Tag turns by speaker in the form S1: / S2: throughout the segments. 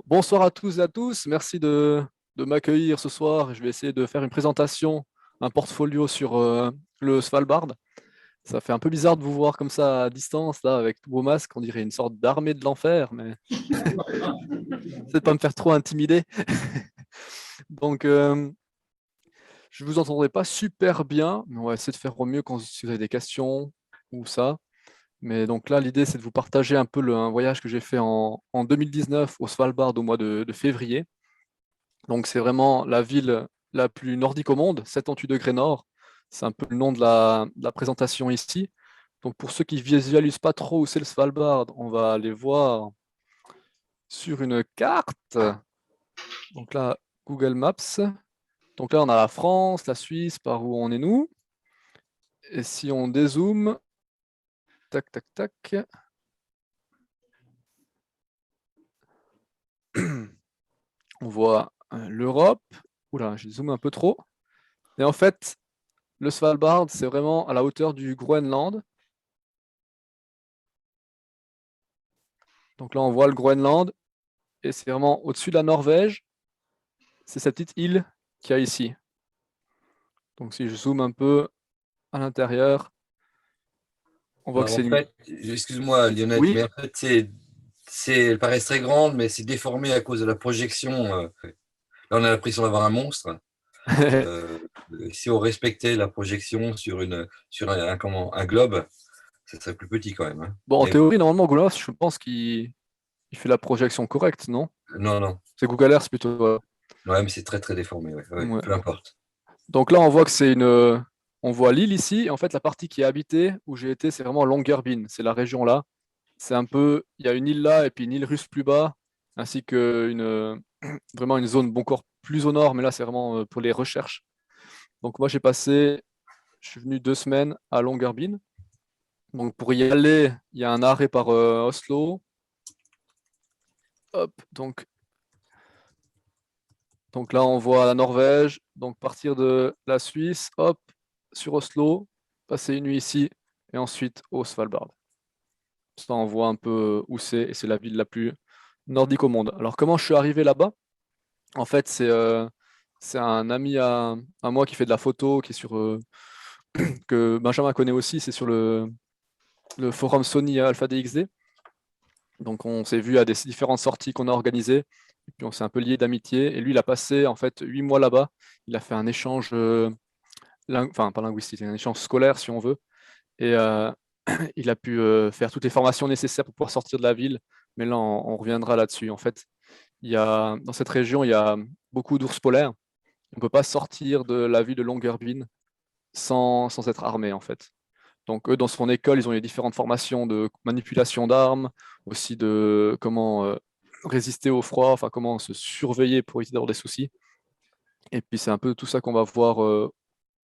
S1: Bonsoir à tous et à tous. Merci de m'accueillir ce soir. Je vais essayer de faire une présentation, un portfolio sur le Svalbard. Ça fait un peu bizarre de vous voir comme ça à distance, là, avec tous vos masques. On dirait une sorte d'armée de l'enfer, mais c'est de pas me faire trop intimider. Donc, je vous entendrai pas super bien, mais on va essayer de faire au mieux quand si vous avez des questions ou ça. Mais donc là, l'idée, c'est de vous partager un peu un voyage que j'ai fait en 2019 au Svalbard au mois de février. Donc c'est vraiment la ville la plus nordique au monde, 78 degrés nord. C'est un peu le nom de la présentation ici. Donc pour ceux qui visualisent pas trop où c'est le Svalbard, on va aller voir sur une carte. Donc là, Google Maps. Donc là, on a la France, la Suisse, par où on est nous. Et si on dézoome, tac, tac, tac, on voit l'Europe. Oula, j'ai zoomé un peu trop. Et en fait, le Svalbard, c'est vraiment à la hauteur du Groenland. Donc là, on voit le Groenland et c'est vraiment au-dessus de la Norvège. C'est cette petite île qu'il y a ici. Donc si je zoome un peu à l'intérieur, on voit que
S2: Alors, en
S1: c'est une...
S2: fait, excuse-moi Lionel,
S1: Oui,
S2: mais en fait, elle paraît très grande, mais c'est déformé à cause de la projection. Là, on a l'impression d'avoir un monstre. Euh, Si on respectait la projection sur un globe, ça serait plus petit quand même, hein.
S1: bon, en
S2: Mais
S1: théorie, normalement, Google Earth, je pense qu'il fait la projection correcte, non?
S2: non, non.
S1: C'est Google Earth plutôt.
S2: Ouais, mais c'est très très déformé. Ouais, ouais,
S1: Ouais.
S2: peu importe.
S1: Donc là, on voit que c'est une... On voit l'île ici. Et en fait, la partie qui est habitée, où j'ai été, c'est vraiment Longyearbyen. C'est la région là. C'est un peu... Il y a une île là et puis une île russe plus bas, ainsi que vraiment une zone bon, encore plus au nord, mais là, c'est vraiment pour les recherches. Donc moi, je suis venu 2 semaines à Longyearbyen. Donc pour y aller, il y a un arrêt par Oslo. Hop, donc là, on voit la Norvège. Donc partir de la Suisse, hop, sur Oslo, passer une nuit ici et ensuite au Svalbard. Ça, on voit un peu où c'est et c'est la ville la plus nordique au monde. Alors comment je suis arrivé là-bas? En fait, c'est un ami à moi qui fait de la photo, qui est que Benjamin connaît aussi, c'est sur le forum Sony Alpha DXD. Donc on s'est vu à des différentes sorties qu'on a organisées, et puis on s'est un peu lié d'amitié. Et lui, il a passé en fait 8 mois là-bas. Il a fait un échange, enfin pas linguistique, un échange scolaire si on veut. Et il a pu faire toutes les formations nécessaires pour pouvoir sortir de la ville. Mais là, on reviendra là-dessus. En fait, dans cette région, il y a beaucoup d'ours polaires. On ne peut pas sortir de la ville de Longyearbyen sans être armé en fait. Donc eux, dans son école, ils ont eu différentes formations de manipulation d'armes, aussi de comment résister au froid, enfin comment se surveiller pour éviter d'avoir des soucis. Et puis c'est un peu tout ça qu'on va voir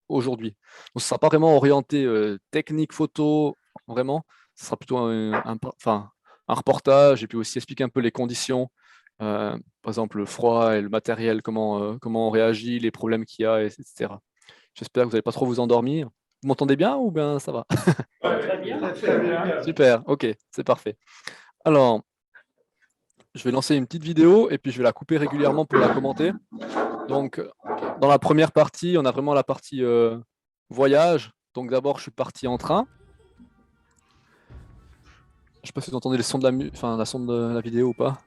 S1: aujourd'hui. Donc ce ne sera pas vraiment orienté technique photo, vraiment. Ce sera plutôt enfin, un reportage et puis aussi expliquer un peu les conditions, par exemple le froid et le matériel, comment on réagit, les problèmes qu'il y a, etc. J'espère que vous n'allez pas trop vous endormir. Vous m'entendez bien ou bien ça va?
S3: Très bien, très bien.
S1: Super, ok, c'est parfait. Alors, je vais lancer une petite vidéo et puis je vais la couper régulièrement pour la commenter. Donc, dans la première partie, on a vraiment la partie voyage. Donc d'abord, je suis parti en train. Je sais pas si vous entendez le son de enfin, la son de la vidéo ou pas.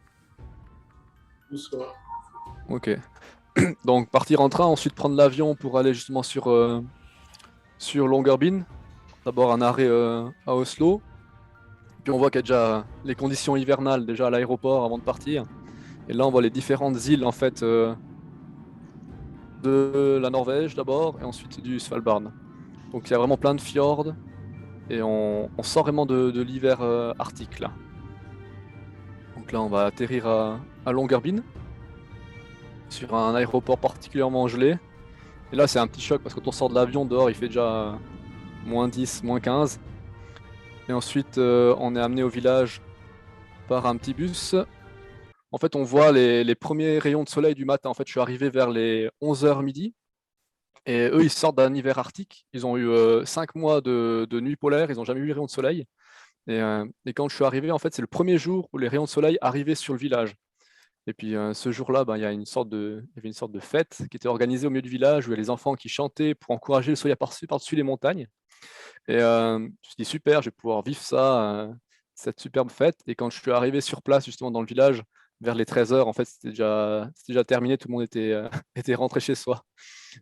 S3: Bonsoir.
S1: Ok. Donc partir en train, ensuite prendre l'avion pour aller justement sur Longyearbyen. D'abord un arrêt à Oslo. Puis on voit qu'il y a déjà les conditions hivernales déjà à l'aéroport avant de partir. Et là, on voit les différentes îles en fait de la Norvège d'abord et ensuite du Svalbard. Donc il y a vraiment plein de fjords et on sort vraiment de l'hiver arctique là. Donc là, on va atterrir à Longyearbyen sur un aéroport particulièrement gelé. Et là, c'est un petit choc parce que quand on sort de l'avion dehors, il fait déjà -10, -15. Et ensuite, on est amené au village par un petit bus. En fait, on voit les premiers rayons de soleil du matin. En fait, je suis arrivé vers les 11h midi. Et eux, ils sortent d'un hiver arctique. Ils ont eu 5 mois de nuit polaire. Ils n'ont jamais eu les rayons de soleil. Et quand je suis arrivé, en fait, c'est le premier jour où les rayons de soleil arrivaient sur le village. Et puis ce jour-là, il y avait une sorte de fête qui était organisée au milieu du village où il y a les enfants qui chantaient pour encourager le soleil à par-dessus les montagnes. Et je me suis dit: «Super, je vais pouvoir vivre ça, cette superbe fête». Et quand je suis arrivé sur place, justement dans le village, vers les 13h, en fait, c'était déjà terminé, tout le monde était, était rentré chez soi.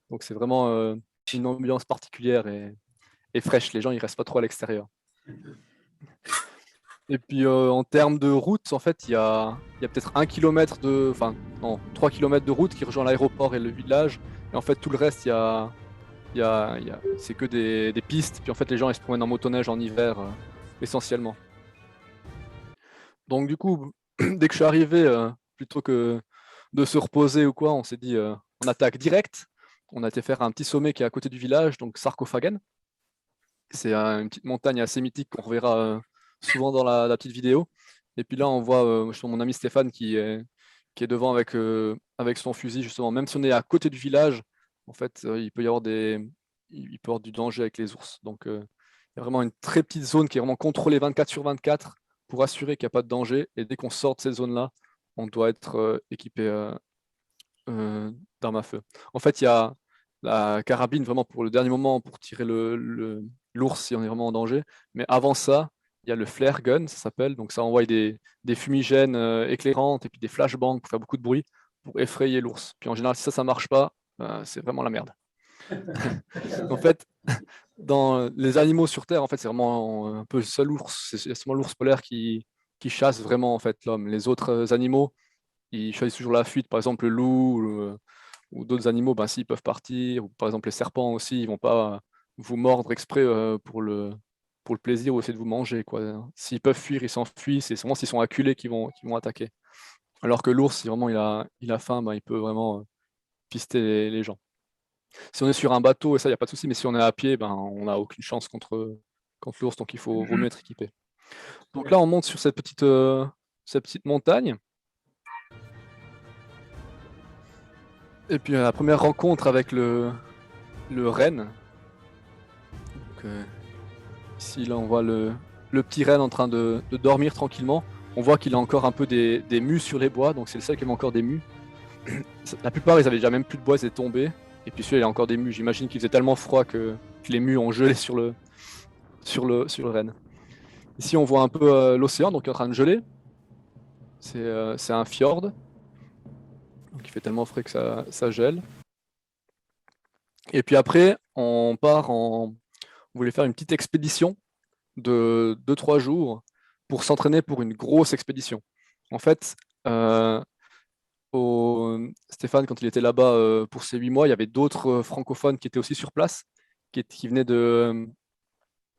S1: Donc c'est vraiment, une ambiance particulière et fraîche. Les gens, ils restent pas trop à l'extérieur. Et puis, en termes de route, en fait, il y a peut-être 1 kilomètre enfin non, 3 kilomètres de route qui rejoint l'aéroport et le village. Et en fait, tout le reste, c'est que des pistes. Puis en fait, les gens, ils se promènent en motoneige en hiver, essentiellement. Donc du coup, dès que je suis arrivé, plutôt que de se reposer ou quoi, on s'est dit, on attaque direct. On a été faire un petit sommet qui est à côté du village, donc Sarkophagen. C'est une petite montagne assez mythique qu'on reverra souvent dans la petite vidéo. Et puis là, on voit mon ami Stéphane qui est devant avec son fusil, justement. Même si on est à côté du village, en fait, il peut y avoir du danger avec les ours. Donc, il y a vraiment une très petite zone qui est vraiment contrôlée 24/24 pour assurer qu'il n'y a pas de danger. Et dès qu'on sort de cette zone-là, on doit être équipé d'armes à feu. En fait, il y a la carabine vraiment pour le dernier moment pour tirer l'ours si on est vraiment en danger. Mais avant ça, il y a le flare gun, ça s'appelle. Donc ça envoie des fumigènes éclairantes et puis des flashbangs pour faire beaucoup de bruit pour effrayer l'ours. Puis en général, si ça marche pas, c'est vraiment la merde. En fait, dans les animaux sur Terre, en fait, c'est vraiment un peu le seul ours, c'est seulement l'ours polaire qui chasse vraiment en fait l'homme. Les autres animaux, ils choisissent toujours la fuite. Par exemple, le loup ou d'autres animaux, s'ils peuvent partir, ou par exemple les serpents aussi, ils vont pas vous mordre exprès pour le plaisir ou essayer de vous manger, quoi. S'ils peuvent fuir, ils s'enfuient, c'est seulement s'ils sont acculés qu'ils vont attaquer. Alors que l'ours, si vraiment il a faim, il peut vraiment pister les gens. Si on est sur un bateau, et ça, il n'y a pas de souci, mais si on est à pied, on n'a aucune chance contre l'ours, donc vaut mieux être équipé. Donc là, on monte sur cette petite montagne. Et puis la première rencontre avec le renne. Donc, ici, là, on voit le petit renne en train de dormir tranquillement. On voit qu'il a encore un peu des mus sur les bois, donc c'est le seul qui a encore des mus. La plupart, ils avaient déjà même plus de bois, ils étaient tombés. Et puis celui-là, il a encore des mus. J'imagine qu'il faisait tellement froid que les mus ont gelé sur le renne. Ici, on voit un peu l'océan, donc il est en train de geler. C'est un fjord. Donc il fait tellement frais que ça gèle. Et puis après, on voulait faire une petite expédition de 2-3 jours pour s'entraîner pour une grosse expédition. En fait, Stéphane, quand il était là-bas pour ces 8 mois, il y avait d'autres francophones qui étaient aussi sur place, qui venaient de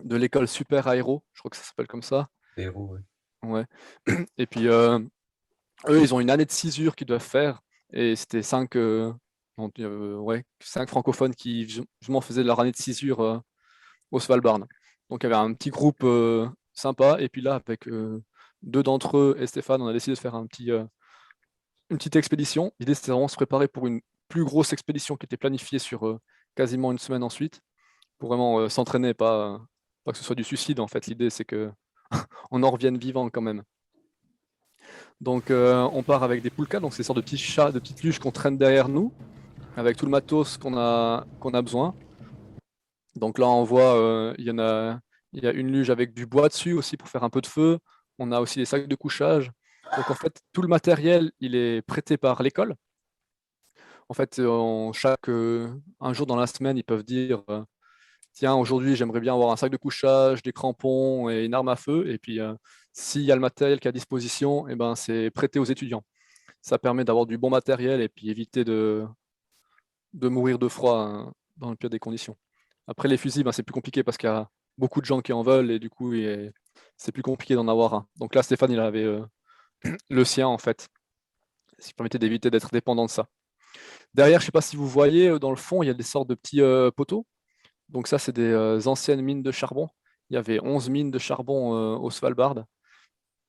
S1: l'école Super Aéro, je crois que ça s'appelle comme ça.
S2: Héros, ouais.
S1: Ouais. Et puis eux, ils ont une année de césure qu'ils doivent faire, et c'était 5 francophones qui justement faisaient leur année de césure au Svalbard. Donc il y avait un petit groupe sympa, et puis là, avec 2 d'entre eux et Stéphane, on a décidé de faire une petite expédition. L'idée, c'était vraiment de se préparer pour une plus grosse expédition qui était planifiée sur quasiment une semaine ensuite, pour vraiment s'entraîner, pas que ce soit du suicide en fait. L'idée, c'est que on en revienne vivant quand même. Donc on part avec des poulkas, donc c'est des sortes de petits chats, de petites luges qu'on traîne derrière nous, avec tout le matos qu'on a besoin. Donc là, on voit, il y a une luge avec du bois dessus aussi pour faire un peu de feu. On a aussi des sacs de couchage. Donc en fait, tout le matériel, il est prêté par l'école. En fait, un jour dans la semaine, ils peuvent dire tiens, aujourd'hui, j'aimerais bien avoir un sac de couchage, des crampons et une arme à feu. Et puis, s'il y a le matériel qui est à disposition, c'est prêté aux étudiants. Ça permet d'avoir du bon matériel et puis éviter de mourir de froid dans le pire des conditions. Après, les fusils, c'est plus compliqué parce qu'il y a beaucoup de gens qui en veulent et du coup, c'est plus compliqué d'en avoir un. Donc là, Stéphane, il avait le sien, en fait, ce qui permettait d'éviter d'être dépendant de ça. Derrière, je ne sais pas si vous voyez, dans le fond, il y a des sortes de petits poteaux. Donc ça, c'est des anciennes mines de charbon. Il y avait 11 mines de charbon au Svalbard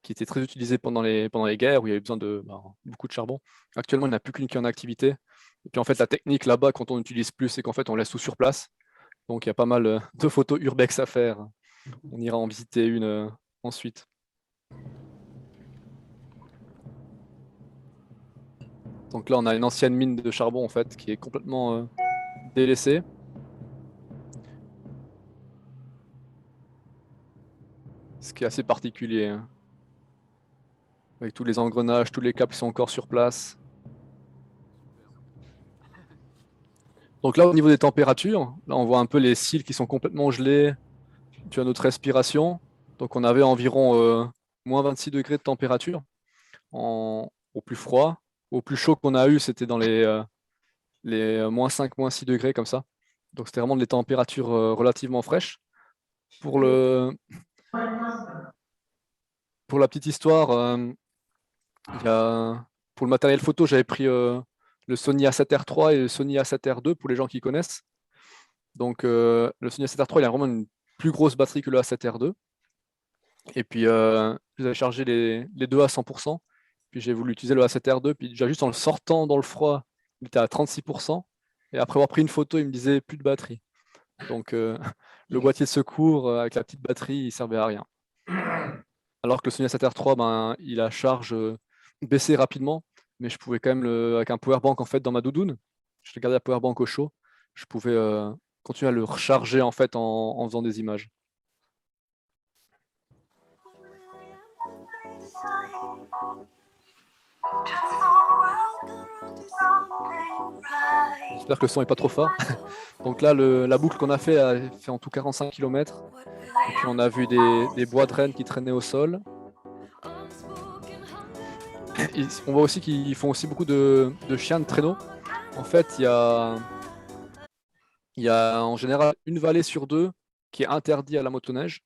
S1: qui étaient très utilisées pendant les guerres où il y avait besoin de beaucoup de charbon. Actuellement, il n'y en a plus qu'une qui est en activité. Et puis en fait, la technique là-bas, quand on n'utilise plus, c'est qu'en fait, on laisse tout sur place. Donc il y a pas mal de photos urbex à faire. On ira en visiter une ensuite. Donc là, on a une ancienne mine de charbon en fait qui est complètement délaissée. Ce qui est assez particulier, hein. Avec tous les engrenages, tous les câbles qui sont encore sur place. Donc là, au niveau des températures, là, on voit un peu les cils qui sont complètement gelés dû à notre respiration. Donc on avait environ moins 26 degrés de température au plus froid. Au plus chaud qu'on a eu, c'était dans les moins 5, moins 6 degrés comme ça. Donc c'était vraiment des températures relativement fraîches. Pour la petite histoire, pour le matériel photo, j'avais pris le Sony A7R3 et le Sony A7R2 pour les gens qui connaissent. Donc le Sony A7R3, il a vraiment une plus grosse batterie que le A7R2. Et puis j'avais chargé les deux à 100%. Puis j'ai voulu utiliser le A7R2. Puis déjà juste en le sortant dans le froid, il était à 36%. Et après avoir pris une photo, il me disait plus de batterie. Donc le boîtier de secours avec la petite batterie, il servait à rien. Alors que le Sony A7R3, ben, il a charge baissé rapidement, mais je pouvais quand même, avec un powerbank en fait dans ma doudoune, je gardé la powerbank au chaud, je pouvais continuer à le recharger en fait en faisant des images. J'espère que le son est pas trop fort. Donc là, la boucle qu'on a fait en tout 45 km. Et puis on a vu des bois de rennes qui traînaient au sol. On voit aussi qu'ils font aussi beaucoup de chiens de traîneau. En fait, il y a en général une vallée sur deux qui est interdite à la motoneige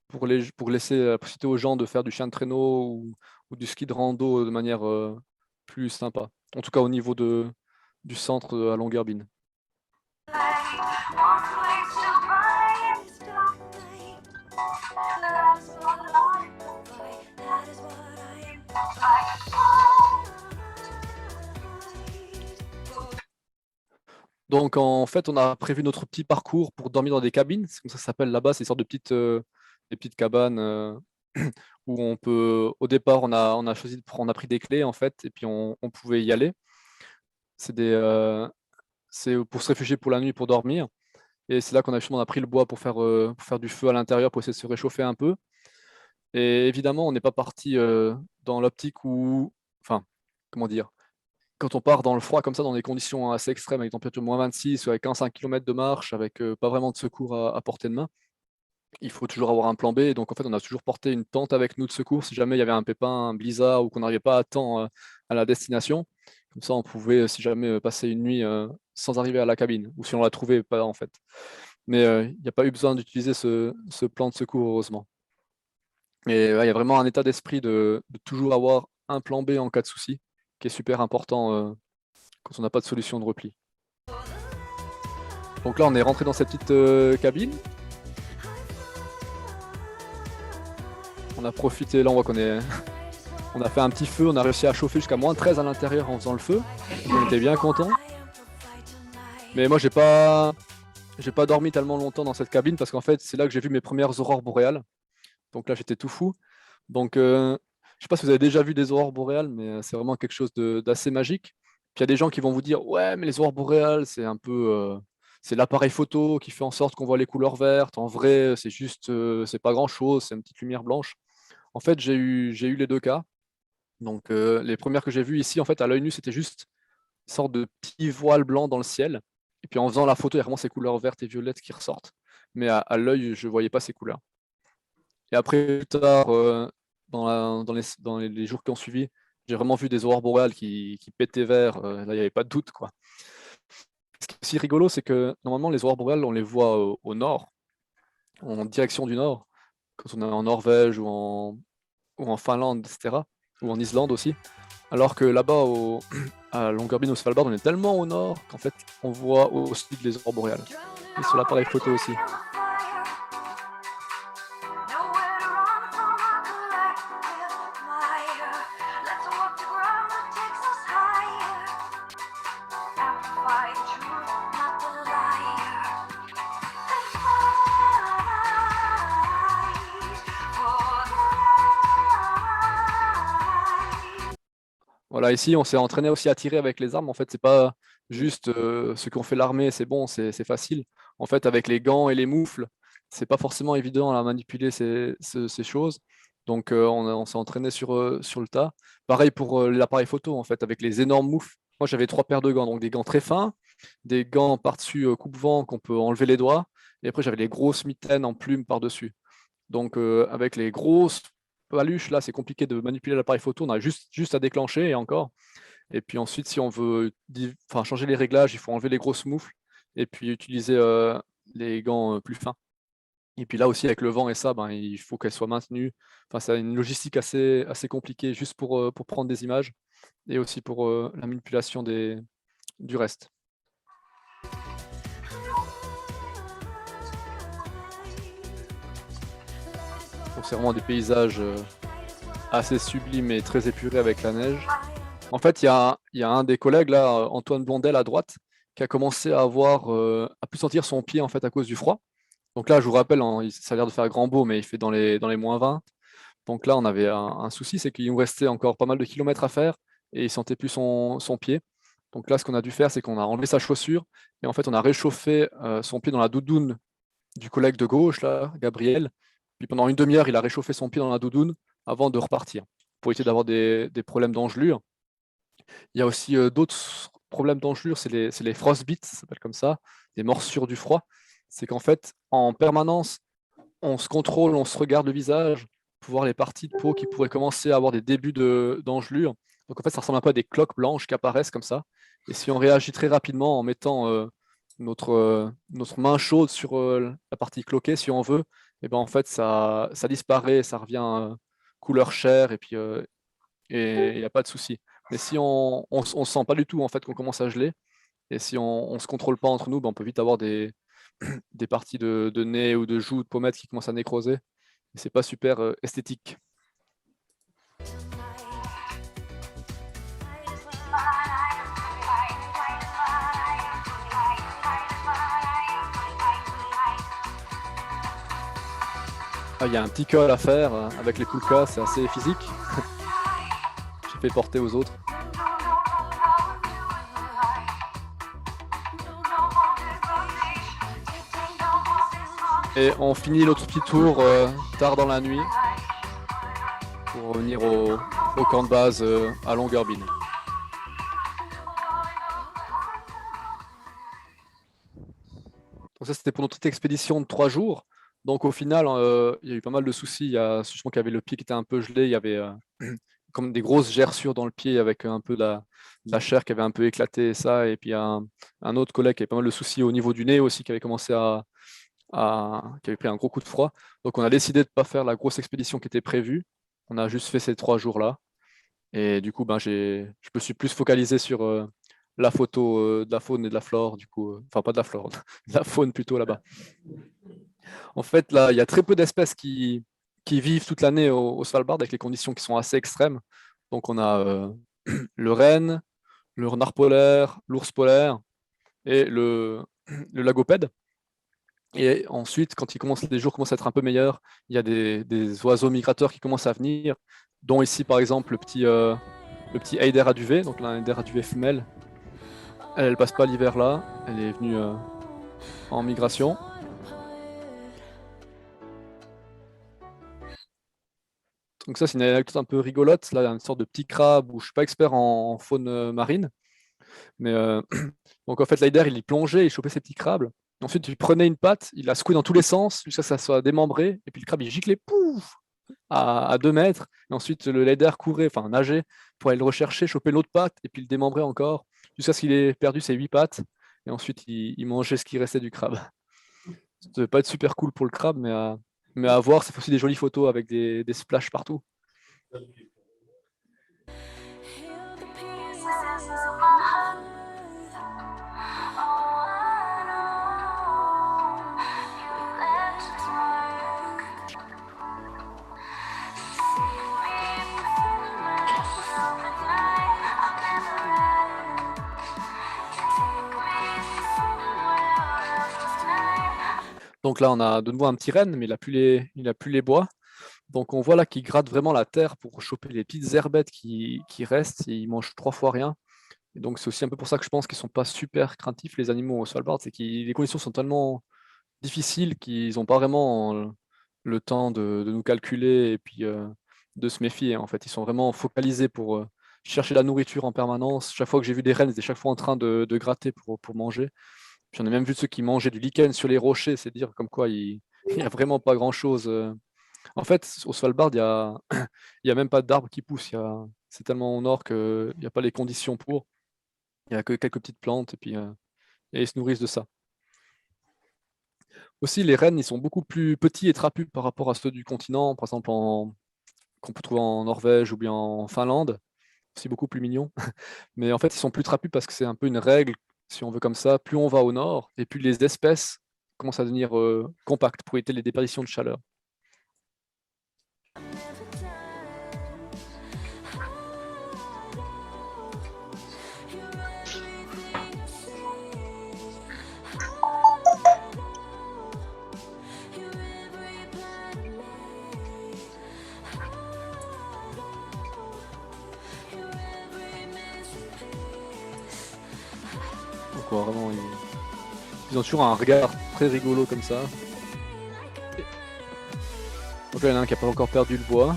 S1: pour laisser la possibilité aux gens de faire du chien de traîneau ou du ski de rando de manière plus sympa. En tout cas au niveau du centre à Longyearbyen. Donc en fait, on a prévu notre petit parcours pour dormir dans des cabines, c'est comme ça s'appelle là-bas, c'est une sorte de des petites cabanes où on peut. Au départ, on a pris des clés en fait, et puis on pouvait y aller. C'est pour se réfugier pour la nuit, pour dormir. Et c'est là qu'on a pris le bois pour faire du feu à l'intérieur, pour essayer de se réchauffer un peu. Et évidemment, on n'est pas parti dans l'optique où, enfin, comment dire, quand on part dans le froid comme ça, dans des conditions assez extrêmes, avec température moins 26, avec 15 km de marche, avec pas vraiment de secours à portée de main, il faut toujours avoir un plan B. Et donc en fait, on a toujours porté une tente avec nous de secours si jamais il y avait un pépin, un blizzard, ou qu'on n'arrivait pas à temps à la destination. Comme ça, on pouvait, si jamais, passer une nuit sans arriver à la cabine, ou si on la trouvait pas en fait. Mais il n'y a pas eu besoin d'utiliser ce plan de secours, heureusement. Et il y a vraiment un état d'esprit de toujours avoir un plan B en cas de souci, qui est super important quand on n'a pas de solution de repli. Donc là, on est rentré dans cette petite cabine. On a profité, là on voit on a fait un petit feu, on a réussi à chauffer jusqu'à moins 13 à l'intérieur en faisant le feu. Donc on était bien contents. Mais moi j'ai pas dormi tellement longtemps dans cette cabine parce qu'en fait c'est là que j'ai vu mes premières aurores boréales. Donc là j'étais tout fou. Donc je sais pas si vous avez déjà vu des aurores boréales, mais c'est vraiment quelque chose d'assez magique. Puis il y a des gens qui vont vous dire ouais mais les aurores boréales c'est un peu c'est l'appareil photo qui fait en sorte qu'on voit les couleurs vertes. En vrai c'est juste c'est pas grand chose, c'est une petite lumière blanche. En fait, j'ai eu les deux cas. Donc, les premières que j'ai vues ici, en fait, à l'œil nu, c'était juste une sorte de petit voile blanc dans le ciel. Et puis, en faisant la photo, il y a vraiment ces couleurs vertes et violettes qui ressortent. Mais à l'œil, je ne voyais pas ces couleurs. Et après, plus tard, dans les jours qui ont suivi, j'ai vraiment vu des aurores boréales qui pétaient vert. Là, il n'y avait pas de doute, quoi. Ce qui est aussi rigolo, c'est que normalement, les aurores boréales, on les voit au nord, en direction du nord, quand on est en Norvège ou en Finlande, etc., ou en Islande aussi. Alors que là-bas, à Longyearbyen, au Svalbard, on est tellement au nord qu'en fait, on voit au sud les aurores boréales. Et sur l'appareil photo aussi. Voilà, ici, on s'est entraîné aussi à tirer avec les armes. En fait, c'est pas juste ce qu'ont fait l'armée, c'est bon, c'est facile. En fait, avec les gants et les moufles, c'est pas forcément évident à manipuler ces choses. Donc, on s'est entraîné sur le tas. Pareil pour l'appareil photo, en fait, avec les énormes moufles. Moi, j'avais 3 paires de gants, donc des gants très fins, des gants par-dessus coupe-vent qu'on peut enlever les doigts, et après, j'avais les grosses mitaines en plumes par-dessus. Donc, avec les grosses paluches, là, c'est compliqué de manipuler l'appareil photo. On a juste à déclencher et encore. Et puis ensuite, si on veut changer les réglages, il faut enlever les grosses moufles et puis utiliser les gants plus fins. Et puis là aussi, avec le vent et ça, ben, il faut qu'elles soient maintenues. Enfin, c'est une logistique assez compliquée juste pour prendre des images et aussi pour la manipulation du reste. Donc c'est vraiment des paysages assez sublimes et très épurés avec la neige. En fait, il y a un des collègues, là, Antoine Blondel à droite, qui a commencé à plus sentir son pied en fait à cause du froid. Donc là, je vous rappelle, ça a l'air de faire grand beau, mais il fait dans les -20. Donc là, on avait un souci, c'est qu'il nous restait encore pas mal de kilomètres à faire et il sentait plus son pied. Donc là, ce qu'on a dû faire, c'est qu'on a enlevé sa chaussure et en fait, on a réchauffé son pied dans la doudoune du collègue de gauche, là, Gabriel. Puis pendant une demi-heure, il a réchauffé son pied dans la doudoune avant de repartir pour éviter d'avoir des problèmes d'engelure. Il y a aussi d'autres problèmes d'engelure, c'est les frostbites, ça s'appelle comme ça, des morsures du froid. C'est qu'en fait, en permanence, on se contrôle, on se regarde le visage pour voir les parties de peau qui pourraient commencer à avoir des débuts d'engelure. Donc en fait, ça ressemble un peu à des cloques blanches qui apparaissent comme ça. Et si on réagit très rapidement en mettant notre main chaude sur la partie cloquée, si on veut, et ben en fait, ça disparaît, ça revient couleur chair et puis il n'y a pas de souci. Mais si on ne sent pas du tout en fait qu'on commence à geler, et si on ne se contrôle pas entre nous, ben, on peut vite avoir des parties de nez ou de joues, de pommettes qui commencent à nécroser. Et c'est pas super esthétique. Il y a un petit col à faire avec les poulkas, c'est assez physique. J'ai fait porter aux autres. Et on finit notre petit tour tard dans la nuit pour revenir au camp de base à Longyearbyen. Donc ça, c'était pour notre expédition de 3 jours. Donc au final, il y a eu pas mal de soucis. Il y a justement qu'il y avait le pied qui était un peu gelé. Il y avait comme des grosses gerçures dans le pied avec un peu de la chair qui avait un peu éclaté et ça. Et puis un autre collègue qui avait pas mal de soucis au niveau du nez aussi, qui avait commencé qui avait pris un gros coup de froid. Donc on a décidé de ne pas faire la grosse expédition qui était prévue. On a juste fait ces 3 jours-là. Et du coup, je me suis plus focalisé sur la photo de la faune et de la flore, du coup, enfin pas de la flore, de la faune plutôt là-bas. En fait, là, il y a très peu d'espèces qui vivent toute l'année au Svalbard avec les conditions qui sont assez extrêmes. Donc on a le renne, le renard polaire, l'ours polaire et le lagopède. Et ensuite, quand les jours commencent à être un peu meilleurs, il y a des oiseaux migrateurs qui commencent à venir, dont ici par exemple le petit eider à duvet, donc la eider à duvet femelle. Elle passe pas l'hiver là, elle est venue en migration. Donc ça, c'est une anecdote un peu rigolote. Là, il y a une sorte de petit crabe où je suis pas expert en faune marine. Mais donc en fait, l'eider, il y plongeait, il chopait ses petits crabes. Ensuite, il prenait une patte, il la secouait dans tous les sens jusqu'à ce que ça soit démembré. Et puis le crabe, il giclait, pouf, à 2 mètres. Et ensuite, le eider courait, enfin nageait, pour aller le rechercher, choper l'autre patte, et puis le démembrer encore, jusqu'à ce qu'il ait perdu ses 8 pattes. Et ensuite, il mangeait ce qui restait du crabe. Ça devait pas être super cool pour le crabe, mais à voir, ça fait aussi des jolies photos avec des splashes partout. Donc là, on a de nouveau un petit renne, mais il a plus les bois. Donc on voit là qu'ils grattent vraiment la terre pour choper les petites herbettes qui restent. Ils mangent 3 fois rien. Et donc c'est aussi un peu pour ça que je pense qu'ils sont pas super craintifs, les animaux au Svalbard. C'est que les conditions sont tellement difficiles qu'ils ont pas vraiment le temps de nous calculer et puis de se méfier. En fait, ils sont vraiment focalisés pour chercher la nourriture en permanence. Chaque fois que j'ai vu des rennes, ils étaient chaque fois en train de gratter pour manger. Puis on a même vu de ceux qui mangeaient du lichen sur les rochers, c'est dire comme quoi il y a vraiment pas grand-chose. En fait, au Svalbard, il y a même pas d'arbres qui poussent. C'est tellement au nord qu'il n'y a pas les conditions pour. Il y a que quelques petites plantes et ils se nourrissent de ça. Aussi, les rennes, ils sont beaucoup plus petits et trapus par rapport à ceux du continent, par exemple qu'on peut trouver en Norvège ou bien en Finlande. C'est beaucoup plus mignon. Mais en fait, ils sont plus trapus parce que c'est un peu une règle, si on veut comme ça. Plus on va au nord, et plus les espèces commencent à devenir compactes pour éviter les déperditions de chaleur. Donc vraiment, ils ont toujours un regard très rigolo comme ça. Donc là, il y en a un qui n'a pas encore perdu le bois.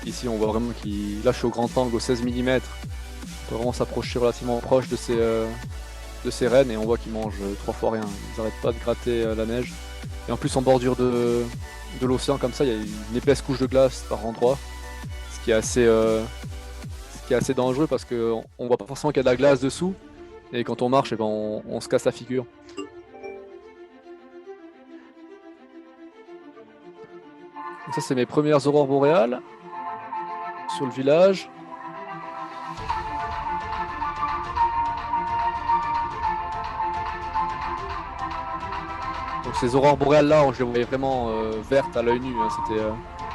S1: Ici, on voit vraiment qu'il lâche au grand angle au 16 mm. On peut vraiment s'approcher relativement proche de ces rennes et on voit qu'ils mangent 3 fois rien. Ils n'arrêtent pas de gratter la neige. Et en plus, en bordure de l'océan comme ça, il y a une épaisse couche de glace par endroit. Ce qui est assez dangereux parce qu'on ne voit pas forcément qu'il y a de la glace dessous. Et quand on marche, eh ben, on se casse la figure. Donc ça, c'est mes premières aurores boréales sur le village. Donc ces aurores boréales là, je les voyais vraiment vertes à l'œil nu. Hein.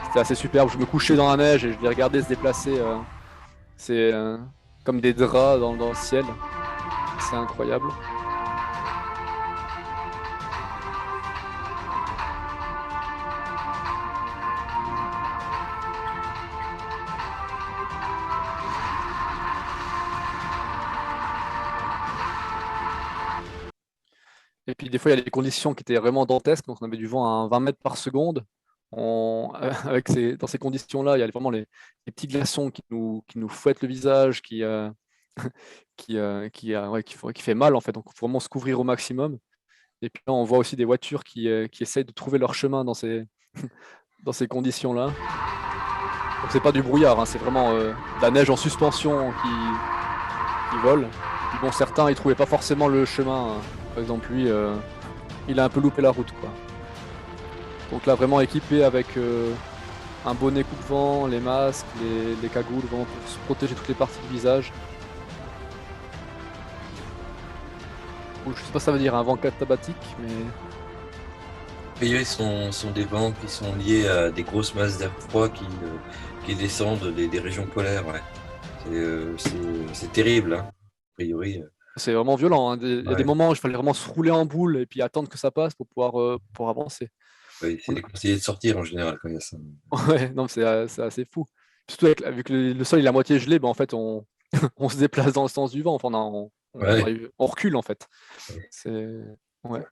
S1: C'était assez superbe. Je me couchais dans la neige et je les regardais se déplacer. C'est comme des draps dans le ciel. C'est incroyable. Et puis des fois, il y a des conditions qui étaient vraiment dantesques, donc on avait du vent à 20 mètres par seconde. Dans ces conditions-là, il y a vraiment les petits glaçons qui nous fouettent le visage, qui fait mal en fait. Donc il faut vraiment se couvrir au maximum. Et puis là, on voit aussi des voitures qui essayent de trouver leur chemin dans ces conditions-là. Donc c'est pas du brouillard, hein, c'est vraiment de la neige en suspension qui vole. Puis bon, certains ils trouvaient pas forcément le chemin. Hein. Par exemple, lui, il a un peu loupé la route, quoi. Donc là, vraiment équipé avec un bonnet coupe-vent, les masques, les cagoules, vraiment pour se protéger toutes les parties du visage. Je sais pas si ça veut dire un vent katabatique, mais...
S2: Et sont des vents qui sont liés à des grosses masses d'air froid qui descendent des régions polaires. Ouais. C'est terrible, hein, a priori.
S1: C'est vraiment violent. Hein. Il y a des moments où il fallait vraiment se rouler en boule et puis attendre que ça passe pour pouvoir pour avancer.
S2: Oui, c'est déconseillé de sortir en général quand il y a ça.
S1: Ouais, non, c'est assez fou. Surtout vu que le sol il est à moitié gelé, ben, en fait, on se déplace dans le sens du vent. Enfin, on recule en fait. C'est ouais.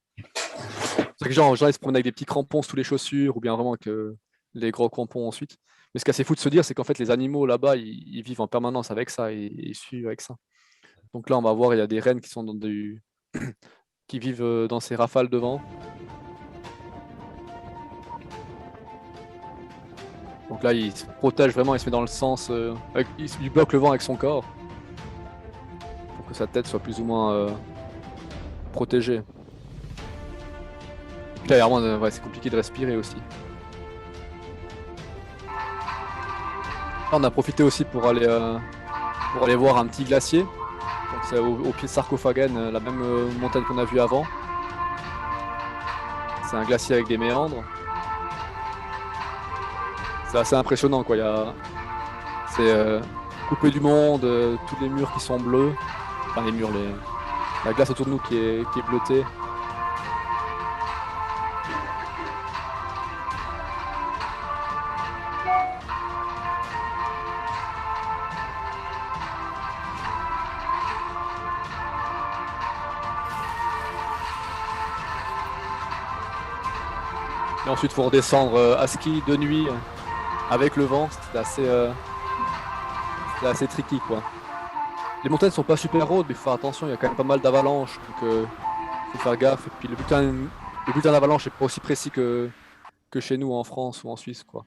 S1: C'est que genre ils se promènent avec des petits crampons sous les chaussures ou bien vraiment que les gros crampons ensuite. Mais ce qui est assez fou de se dire, c'est qu'en fait, les animaux là-bas, ils vivent en permanence avec ça et ils suivent avec ça. Donc là, on va voir, il y a des rennes qui sont qui vivent dans ces rafales de vent. Donc là, il se protège vraiment, il se met dans le sens... il bloque le vent avec son corps. Pour que sa tête soit plus ou moins protégée. Puis là, vraiment, c'est compliqué de respirer aussi. Là, on a profité aussi pour aller voir un petit glacier. Donc c'est au pied de Sarkophagen, la même montagne qu'on a vue avant. C'est un glacier avec des méandres. C'est assez impressionnant, quoi. C'est coupé du monde, tous les murs qui sont bleus. Enfin les murs, la glace autour de nous qui est bleutée. Et ensuite, il faut redescendre à ski de nuit avec le vent. C'était assez tricky, quoi. Les montagnes sont pas super hautes, mais il faut faire attention, il y a quand même pas mal d'avalanches, donc faut faire gaffe. Et puis le bulletin d'avalanche n'est pas aussi précis que chez nous en France ou en Suisse, quoi.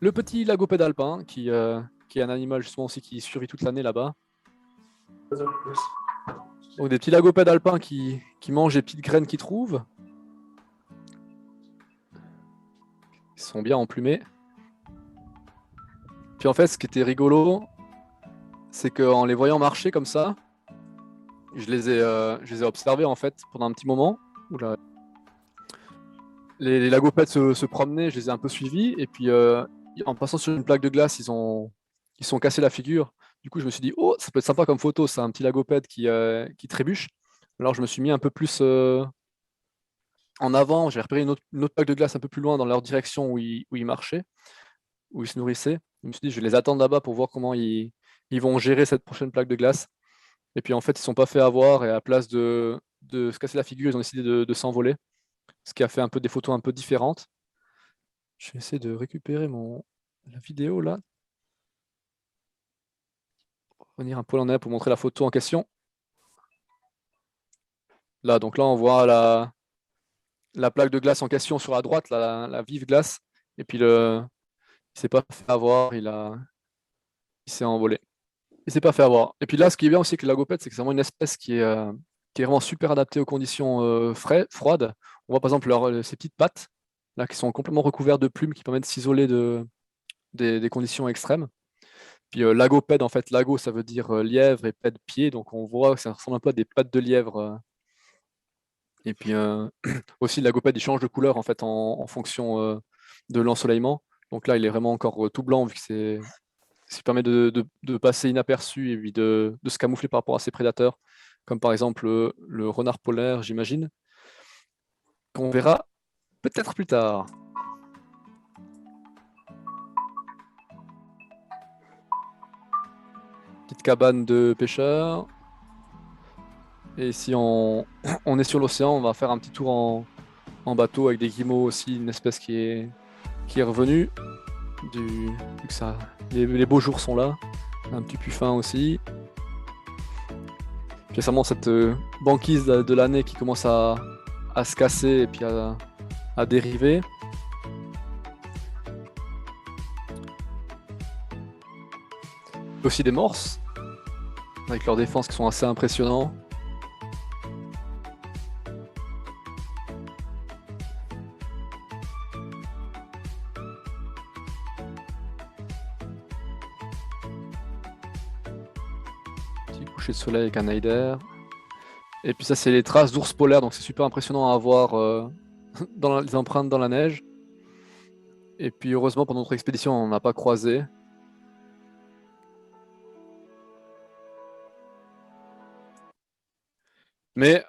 S1: Le petit lagopède alpin, qui est un animal justement aussi qui survit toute l'année là-bas. Donc des petits lagopèdes alpins qui mangent les petites graines qu'ils trouvent. Ils sont bien emplumés. Puis en fait, ce qui était rigolo, c'est qu'en les voyant marcher comme ça, je les ai observés en fait pendant un petit moment. Oula. Les lagopèdes se promenaient, je les ai un peu suivis, et puis en passant sur une plaque de glace, ils sont cassés la figure. Du coup, je me suis dit, oh, ça peut être sympa comme photo, c'est un petit lagopède qui trébuche. Alors, je me suis mis un peu plus en avant, j'ai repéré une autre plaque de glace un peu plus loin dans leur direction où ils marchaient, où ils se nourrissaient. Je me suis dit, je vais les attendre là-bas pour voir comment ils vont gérer cette prochaine plaque de glace. Et puis en fait, ils ne sont pas fait avoir et à la place de se casser la figure, ils ont décidé de s'envoler, ce qui a fait un peu des photos un peu différentes. Je vais essayer de récupérer la vidéo là. Revenir un peu en arrière pour montrer la photo en question. Là, donc là, on voit la plaque de glace en question sur la droite, la vive glace. Et puis il ne s'est pas fait avoir, il s'est envolé. Il s'est pas fait avoir. Et puis là, ce qui est bien aussi avec le lagopède, c'est que c'est vraiment une espèce qui est vraiment super adaptée aux conditions froides. On voit par exemple ces petites pattes là, qui sont complètement recouvertes de plumes qui permettent de s'isoler des conditions extrêmes. Puis lagopède, en fait, lago, ça veut dire lièvre et pède pied. Donc on voit que ça ressemble un peu à des pattes de lièvre. Et puis aussi, le lagopède, il change de couleur en fait en fonction de l'ensoleillement. Donc là, il est vraiment encore tout blanc vu que ce qui permet de passer inaperçu et puis de se camoufler par rapport à ses prédateurs, comme par exemple le renard polaire, j'imagine, qu'on verra peut-être plus tard. Petite cabane de pêcheurs. Et si on est sur l'océan, on va faire un petit tour en bateau avec des guillemots aussi, une espèce qui est revenue. Vu que les beaux jours sont là. Un petit puffin aussi. Puis récemment, cette banquise de l'année qui commence à se casser et puis à dériver. Aussi des morses, avec leurs défenses qui sont assez impressionnants. Petit coucher de soleil avec un eider. Et puis ça, c'est les traces d'ours polaires, donc c'est super impressionnant à voir dans les empreintes dans la neige. Et puis heureusement, pendant notre expédition, on n'a pas croisé. Mais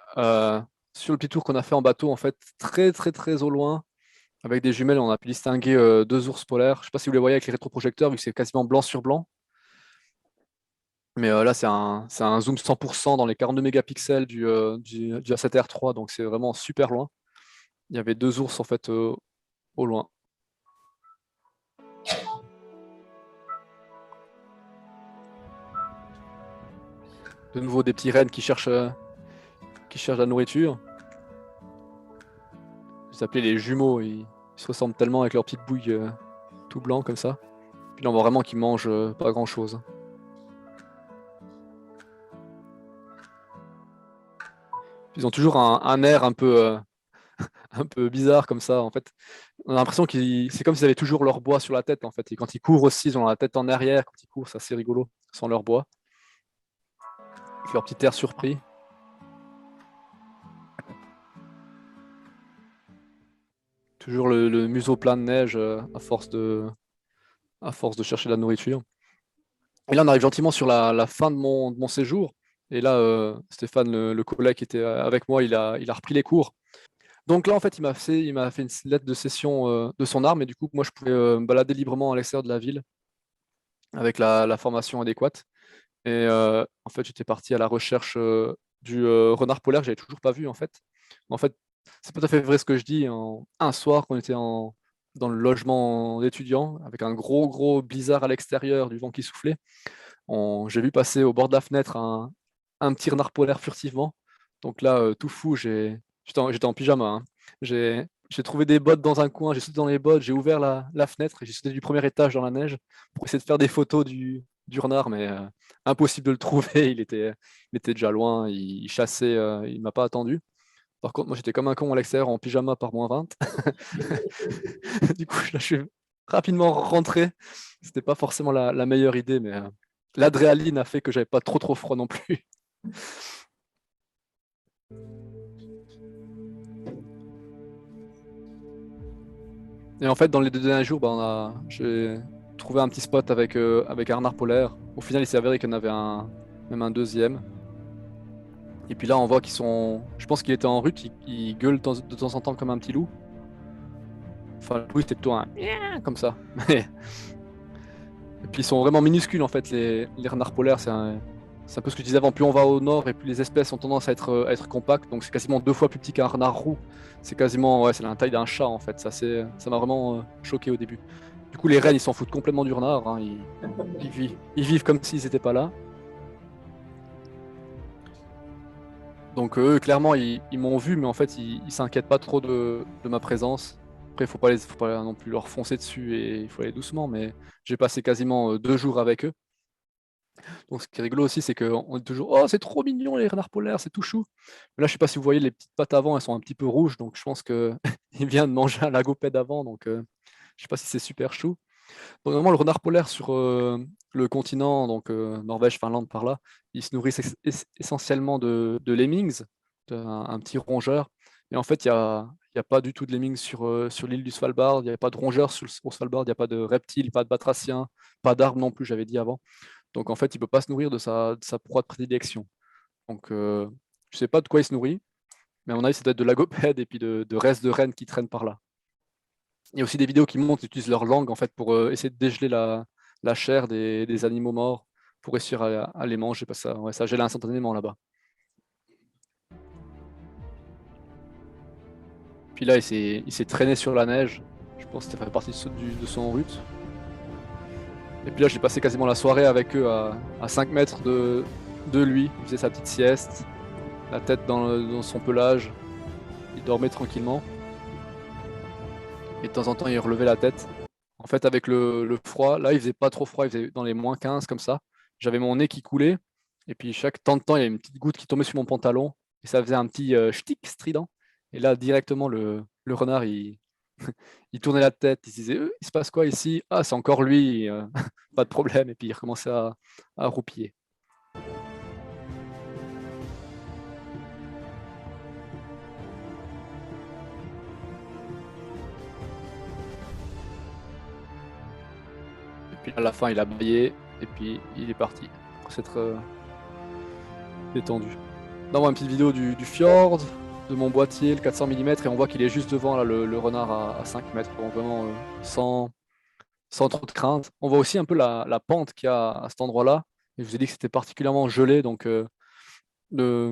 S1: sur le petit tour qu'on a fait en bateau, en fait, très très très au loin, avec des jumelles, on a pu distinguer deux ours polaires. Je ne sais pas si vous les voyez avec les rétroprojecteurs, vu que c'est quasiment blanc sur blanc. Mais là, c'est un zoom 100% dans les 42 mégapixels du A7R3, donc c'est vraiment super loin. Il y avait deux ours en fait au loin. De nouveau des petits rennes qui cherchent la nourriture. Je les appelais les jumeaux, ils se ressemblent tellement avec leurs petites bouilles tout blancs comme ça. Puis là, on voit vraiment qu'ils mangent pas grand chose. Ils ont toujours un air un peu bizarre comme ça. En fait, on a l'impression c'est comme s'ils avaient toujours leur bois sur la tête en fait. Et quand ils courent aussi, ils ont la tête en arrière. Quand ils courent, c'est assez rigolo sans leur bois. Avec leur petit air surpris. Toujours le museau plein de neige à force de chercher de la nourriture. Et là, on arrive gentiment sur la fin de mon séjour. Et là, Stéphane, le collègue qui était avec moi, il a repris les cours. Donc là, en fait, il m'a fait une lettre de cession de son arme. Et du coup, moi, je pouvais me balader librement à l'extérieur de la ville avec la formation adéquate. Et en fait, j'étais parti à la recherche du renard polaire que j'avais toujours pas vu, en fait. En fait, c'est pas tout à fait vrai ce que je dis. Un soir, quand on était dans le logement d'étudiants, avec un gros blizzard à l'extérieur, du vent qui soufflait, j'ai vu passer au bord de la fenêtre un petit renard polaire furtivement. Donc là, tout fou, j'étais en pyjama, hein. J'ai trouvé des bottes dans un coin, j'ai sauté dans les bottes, j'ai ouvert la fenêtre et j'ai sauté du premier étage dans la neige pour essayer de faire des photos du renard, mais impossible de le trouver. Il était déjà loin, il chassait, il m'a pas attendu. Par contre, moi, j'étais comme un con à l'extérieur en pyjama par -20. Du coup, là, je suis rapidement rentré. C'était pas forcément la meilleure idée, mais l'adrénaline a fait que j'avais pas trop froid non plus. Et en fait, dans les 2 derniers jours, j'ai trouvé un petit spot avec un renard polaire. Au final, il s'est avéré qu'il y en avait même un deuxième. Et puis là, on voit qu'ils sont. Je pense qu'il était en rut, il gueule de temps en temps comme un petit loup. Enfin, le loup, c'était plutôt un miaou comme ça. Et puis ils sont vraiment minuscules en fait, les renards polaires. C'est un peu ce que je disais avant. Plus on va au nord et plus les espèces ont tendance à être compactes. Donc c'est quasiment 2 fois plus petit qu'un renard roux. C'est quasiment, ouais, c'est la taille d'un chat en fait. Ça m'a vraiment choqué au début. Du coup, les rennes, ils s'en foutent complètement du renard, hein. Ils vivent comme s'ils n'étaient pas là. Donc eux, clairement, ils m'ont vu, mais en fait, ils s'inquiètent pas trop de ma présence. Après, faut pas non plus leur foncer dessus et il faut aller doucement, mais j'ai passé quasiment 2 jours avec eux. Donc ce qui est rigolo aussi, c'est qu'on dit toujours: «Oh, c'est trop mignon les renards polaires, c'est tout chou». Mais là, je sais pas si vous voyez les petites pattes avant, elles sont un petit peu rouges, donc je pense qu'il vient de manger un lagopède avant, donc je sais pas si c'est super chou. Donc normalement, le renard polaire sur le continent, donc Norvège, Finlande, par là, ils se nourrissent essentiellement de lemmings, un petit rongeur. Et en fait, il y a pas du tout de lemmings sur l'île du Svalbard. Il n'y a pas de rongeurs au Svalbard. Il n'y a pas de reptiles, pas de batraciens, pas d'arbres non plus, j'avais dit avant. Donc en fait, il ne peut pas se nourrir de sa proie de prédilection. Donc je ne sais pas de quoi il se nourrit, mais à mon avis, c'est peut-être de lagopèdes et puis de restes de rennes qui traînent par là. Il y a aussi des vidéos qui montrent qu'ils utilisent leur langue en fait pour essayer de dégeler la chair des animaux morts pour réussir à les manger, parce que ça gèle instantanément là-bas. Puis là, il s'est traîné sur la neige. Je pense que ça fait partie de son route. Et puis là, j'ai passé quasiment la soirée avec eux à 5 mètres de lui. Il faisait sa petite sieste, la tête dans son pelage. Il dormait tranquillement. Et de temps en temps, il relevait la tête. En fait, avec le froid, là, il faisait pas trop froid, il faisait dans les -15 comme ça. J'avais mon nez qui coulait. Et puis chaque temps de temps, il y avait une petite goutte qui tombait sur mon pantalon. Et ça faisait un petit shtick strident. Et là, directement, le renard, il tournait la tête. Il se disait: il se passe quoi ici? Ah, c'est encore lui. Pas de problème. Et puis il recommençait à roupiller. Et puis à la fin, il a baillé. Et puis il est parti pour s'être détendu. Là, on voit une petite vidéo du fjord, de mon boîtier, le 400 mm, et on voit qu'il est juste devant là, le renard à 5 mètres, donc vraiment sans trop de crainte. On voit aussi un peu la pente qu'il y a à cet endroit-là. Et je vous ai dit que c'était particulièrement gelé, donc ce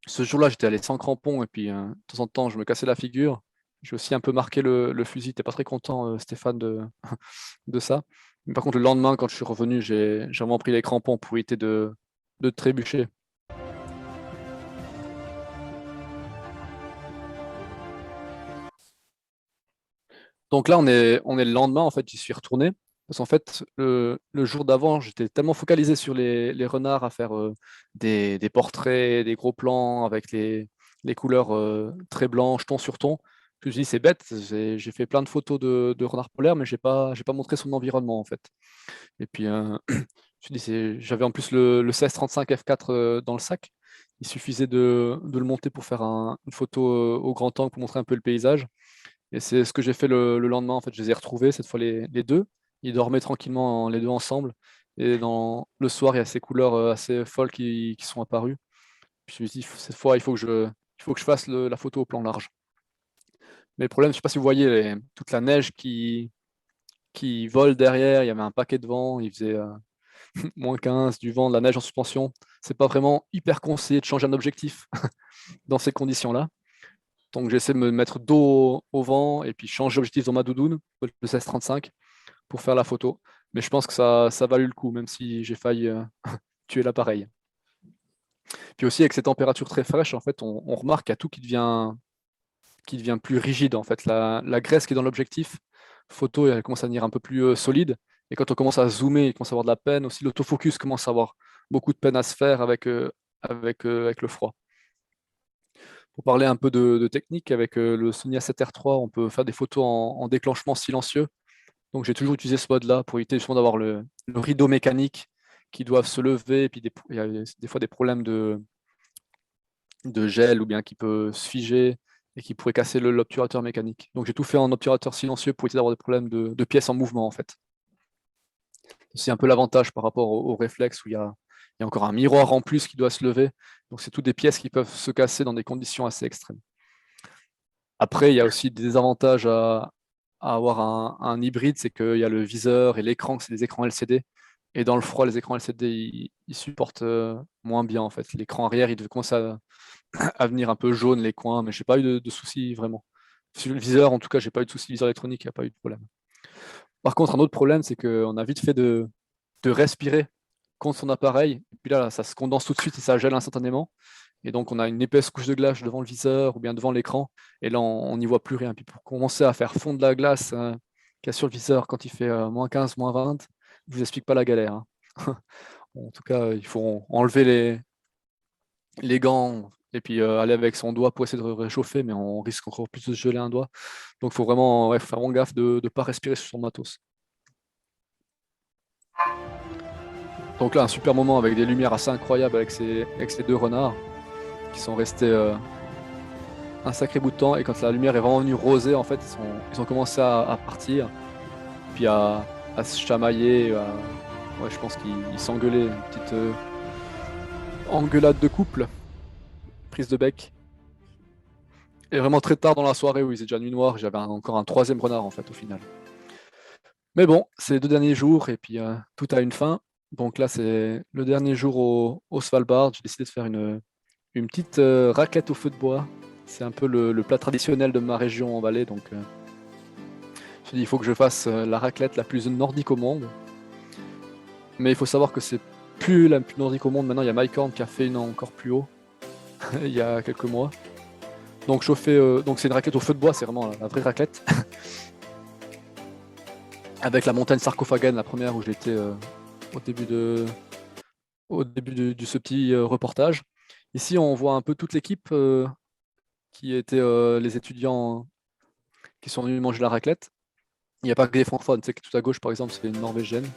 S1: jour-là, j'étais allé sans crampons, et puis de temps en temps, je me cassais la figure. J'ai aussi un peu marqué le fusil. T'es pas très content, Stéphane, de ça. Mais par contre, le lendemain, quand je suis revenu, j'ai vraiment pris les crampons pour éviter de trébucher. Donc là, on est le lendemain, en fait, j'y suis retourné. Parce qu'en fait, le jour d'avant, j'étais tellement focalisé sur les renards à faire des portraits, des gros plans avec les couleurs très blanches, ton sur ton. Que je me suis dit, c'est bête, j'ai fait plein de photos de renards polaires, mais j'ai pas montré son environnement, en fait. Et puis, je me suis dit, j'avais en plus le 16-35 f4 dans le sac. Il suffisait de le monter pour faire une photo au grand angle pour montrer un peu le paysage. Et c'est ce que j'ai fait le lendemain. En fait, je les ai retrouvés, cette fois les deux. Ils dormaient tranquillement les deux ensemble. Et le soir, il y a ces couleurs assez folles qui sont apparues. Puis je me suis dit, cette fois, il faut que je fasse la photo au plan large. Mais le problème, je ne sais pas si vous voyez toute la neige qui vole derrière. Il y avait un paquet de vent. Il faisait -15, du vent, de la neige en suspension. C'est pas vraiment hyper conseillé de changer un objectif dans ces conditions-là. Donc j'essaie de me mettre dos au vent et puis changer l'objectif dans ma doudoune, le 16-35, pour faire la photo. Mais je pense que ça valait le coup, même si j'ai failli tuer l'appareil. Puis aussi, avec ces températures très fraîches, en fait, on remarque qu'il y a tout qui devient plus rigide. En fait, la graisse qui est dans l'objectif photo, elle commence à devenir un peu plus solide. Et quand on commence à zoomer, il commence à avoir de la peine. Aussi, l'autofocus commence à avoir beaucoup de peine à se faire avec le froid. Pour parler un peu de technique, avec le Sony A7R3, on peut faire des photos en déclenchement silencieux. Donc j'ai toujours utilisé ce mode-là pour éviter justement d'avoir le rideau mécanique qui doivent se lever. Et puis il y a des fois des problèmes de gel ou bien qui peut se figer et qui pourrait casser l'obturateur mécanique. Donc j'ai tout fait en obturateur silencieux pour éviter d'avoir des problèmes de pièces en mouvement en fait. C'est un peu l'avantage par rapport au réflexe où il y a encore un miroir en plus qui doit se lever. Donc c'est toutes des pièces qui peuvent se casser dans des conditions assez extrêmes. Après, il y a aussi des désavantages à avoir un hybride, c'est qu'il y a le viseur et l'écran, c'est des écrans LCD. Et dans le froid, les écrans LCD, ils supportent moins bien en fait. L'écran arrière, il commence à venir un peu jaune les coins, mais j'ai pas eu de soucis vraiment. Sur le viseur, en tout cas, j'ai pas eu de soucis. Viseur électronique, il n'y a pas eu de problème. Par contre, un autre problème, c'est qu'on a vite fait de respirer contre son appareil. Et puis là, ça se condense tout de suite et ça gèle instantanément. Et donc, on a une épaisse couche de glace devant le viseur ou bien devant l'écran. Et là, on n'y voit plus rien. Puis pour commencer à faire fondre la glace qu'il y a sur le viseur quand il fait moins 15, moins 20, je vous explique pas la galère. Hein. En tout cas, il faut enlever les gants et puis aller avec son doigt pour essayer de réchauffer, mais on risque encore plus de se geler un doigt. Donc il faut vraiment faire vraiment gaffe de ne pas respirer sur son matos. Donc là, un super moment avec des lumières assez incroyables avec ces deux renards qui sont restés un sacré bout de temps. Et quand la lumière est vraiment venue rosée, en fait, ils ont commencé à partir, puis à se chamailler. Ouais, je pense qu'ils s'engueulaient, une petite engueulade de couple, prise de bec. Et vraiment très tard dans la soirée où il faisait déjà nuit noire, j'avais encore un troisième renard en fait au final. Mais bon, c'est les 2 derniers jours et puis tout a une fin. Donc là, c'est le dernier jour au Svalbard. J'ai décidé de faire une petite raclette au feu de bois. C'est un peu le plat traditionnel de ma région en Valais. Donc je me suis dit, il faut que je fasse la raclette la plus nordique au monde. Mais il faut savoir que c'est plus la plus nordique au monde. Maintenant, il y a Mike Horn qui a fait une encore plus haut il y a quelques mois. Donc donc c'est une raclette au feu de bois, c'est vraiment la vraie raclette. Avec la montagne Sarcophagane, la première où j'étais au début de ce petit reportage. Ici, on voit un peu toute l'équipe qui étaient les étudiants qui sont venus manger la raclette. Il n'y a pas que des francophones, tu sais que tout à gauche, par exemple, c'est une Norvégienne.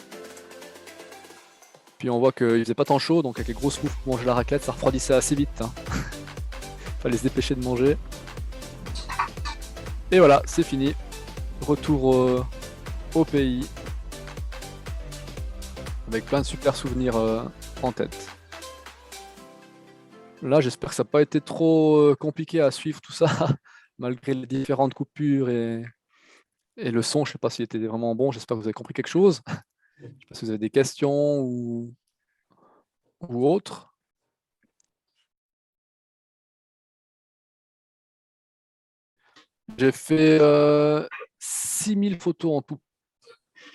S1: Puis on voit qu'il faisait pas tant chaud, donc avec les grosses moufles pour manger la raclette, ça refroidissait assez vite. Hein. Fallait se dépêcher de manger. Et voilà, c'est fini. Retour au pays. Avec plein de super souvenirs en tête. Là, j'espère que ça n'a pas été trop compliqué à suivre tout ça, malgré les différentes coupures et le son. Je ne sais pas s'il était vraiment bon. J'espère que vous avez compris quelque chose. Je ne sais pas si vous avez des questions ou autres. J'ai fait 6000 photos en tout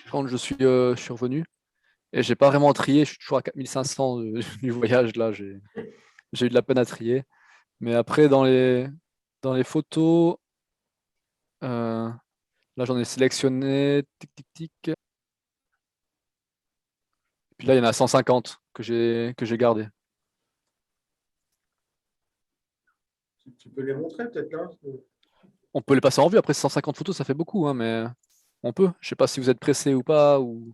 S1: quand je suis revenu. Et j'ai pas vraiment trié. Je suis toujours à 4500 du voyage. Là, j'ai eu de la peine à trier. Mais après, dans les photos, là, j'en ai sélectionné. Tic, tic, tic. Puis là, il y en a 150 que j'ai gardé.
S3: Tu peux les montrer peut-être là?
S1: On peut les passer en vue. Après, 150 photos, ça fait beaucoup, hein, mais on peut. Je sais pas si vous êtes pressé ou pas. Ou...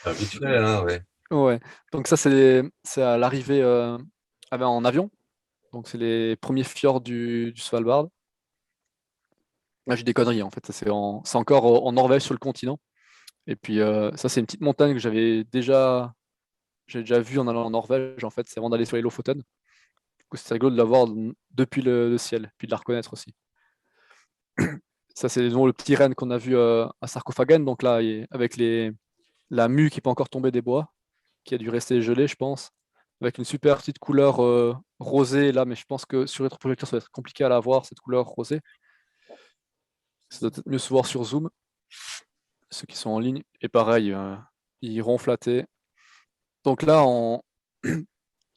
S2: Vite fait, hein, ouais.
S1: Ouais. Donc ça, c'est à l'arrivée en avion. Donc c'est les premiers fjords du Svalbard. Là, j'ai des conneries en fait. C'est encore en Norvège sur le continent. Et puis ça, c'est une petite montagne que j'ai déjà vue en allant en Norvège. En fait, c'est avant d'aller sur les Lofoten. Du coup, c'est rigolo de la voir depuis le ciel, puis de la reconnaître aussi. Ça, c'est le petit renne qu'on a vu à Sarcophagan. Donc là, avec la mue qui peut encore tomber des bois, qui a dû rester gelée, je pense. avec une super petite couleur rosée là, mais je pense que sur rétroprojecteur, ça va être compliqué à la voir, cette couleur rosée. Ça doit peut-être mieux se voir sur Zoom, ceux qui sont en ligne. Et pareil, ils ronflent à thé. Donc là,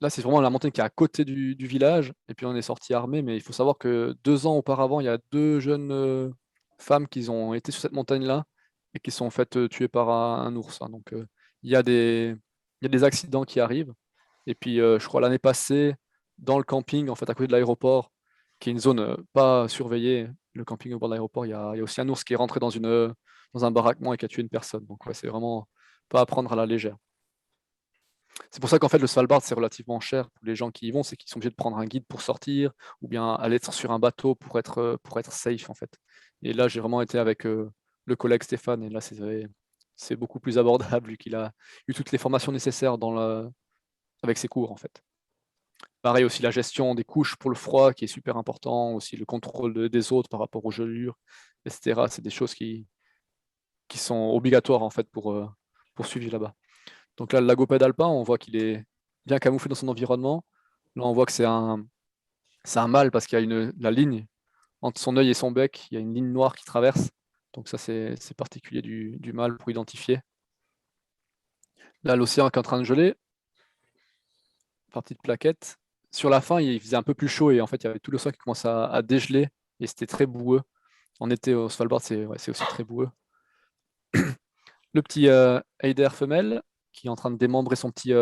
S1: là, c'est vraiment la montagne qui est à côté du village. Et puis on est sorti armé, mais il faut savoir que 2 ans auparavant, il y a 2 jeunes femmes qui ont été sur cette montagne-là et qui sont faites tuer par un ours, hein. Donc il y a des accidents qui arrivent. Et puis je crois l'année passée, dans le camping, en fait, à côté de l'aéroport, qui est une zone pas surveillée, le camping au bord de l'aéroport, il y a aussi un ours qui est rentré dans un baraquement et qui a tué une personne. Donc ouais, c'est vraiment pas à prendre à la légère. C'est pour ça qu'en fait, le Svalbard, c'est relativement cher pour les gens qui y vont, c'est qu'ils sont obligés de prendre un guide pour sortir, ou bien aller sur un bateau pour être safe, en fait. Et là, j'ai vraiment été avec le collègue Stéphane, et là, c'est beaucoup plus abordable, vu qu'il a eu toutes les formations nécessaires avec ses cours, en fait. Pareil aussi, la gestion des couches pour le froid, qui est super important, aussi le contrôle des autres par rapport aux gelures, etc. C'est des choses qui sont obligatoires, en fait, pour suivre là-bas. Donc là, le lagopède alpin, on voit qu'il est bien camouflé dans son environnement. Là, on voit que c'est un mâle parce qu'il y a la ligne entre son œil et son bec, il y a une ligne noire qui traverse. Donc ça, c'est particulier du mâle pour identifier. Là, l'océan qui est en train de geler, partie de plaquettes. Sur la fin, il faisait un peu plus chaud et en fait, il y avait tout l'océan qui commençait à dégeler et c'était très boueux. En été, au Svalbard, c'est aussi très boueux. Le petit eider femelle qui est en train de démembrer son petit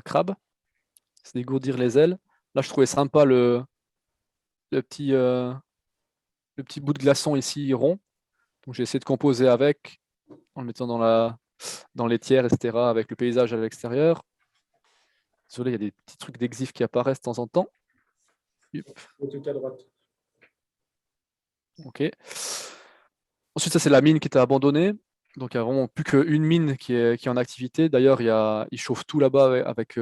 S1: crabe, se dégourdir les ailes. Là, je trouvais sympa le petit, euh, le petit bout de glaçon ici rond. Donc j'ai essayé de composer avec, en le mettant dans les tiers, etc., avec le paysage à l'extérieur. Désolé, il y a des petits trucs d'exif qui apparaissent de temps en temps. Yup.
S3: Tout à droite.
S1: Ok. Ensuite, ça, c'est la mine qui était abandonnée. Donc, il n'y a vraiment plus qu'une mine qui est en activité. D'ailleurs, ils chauffent tout là-bas avec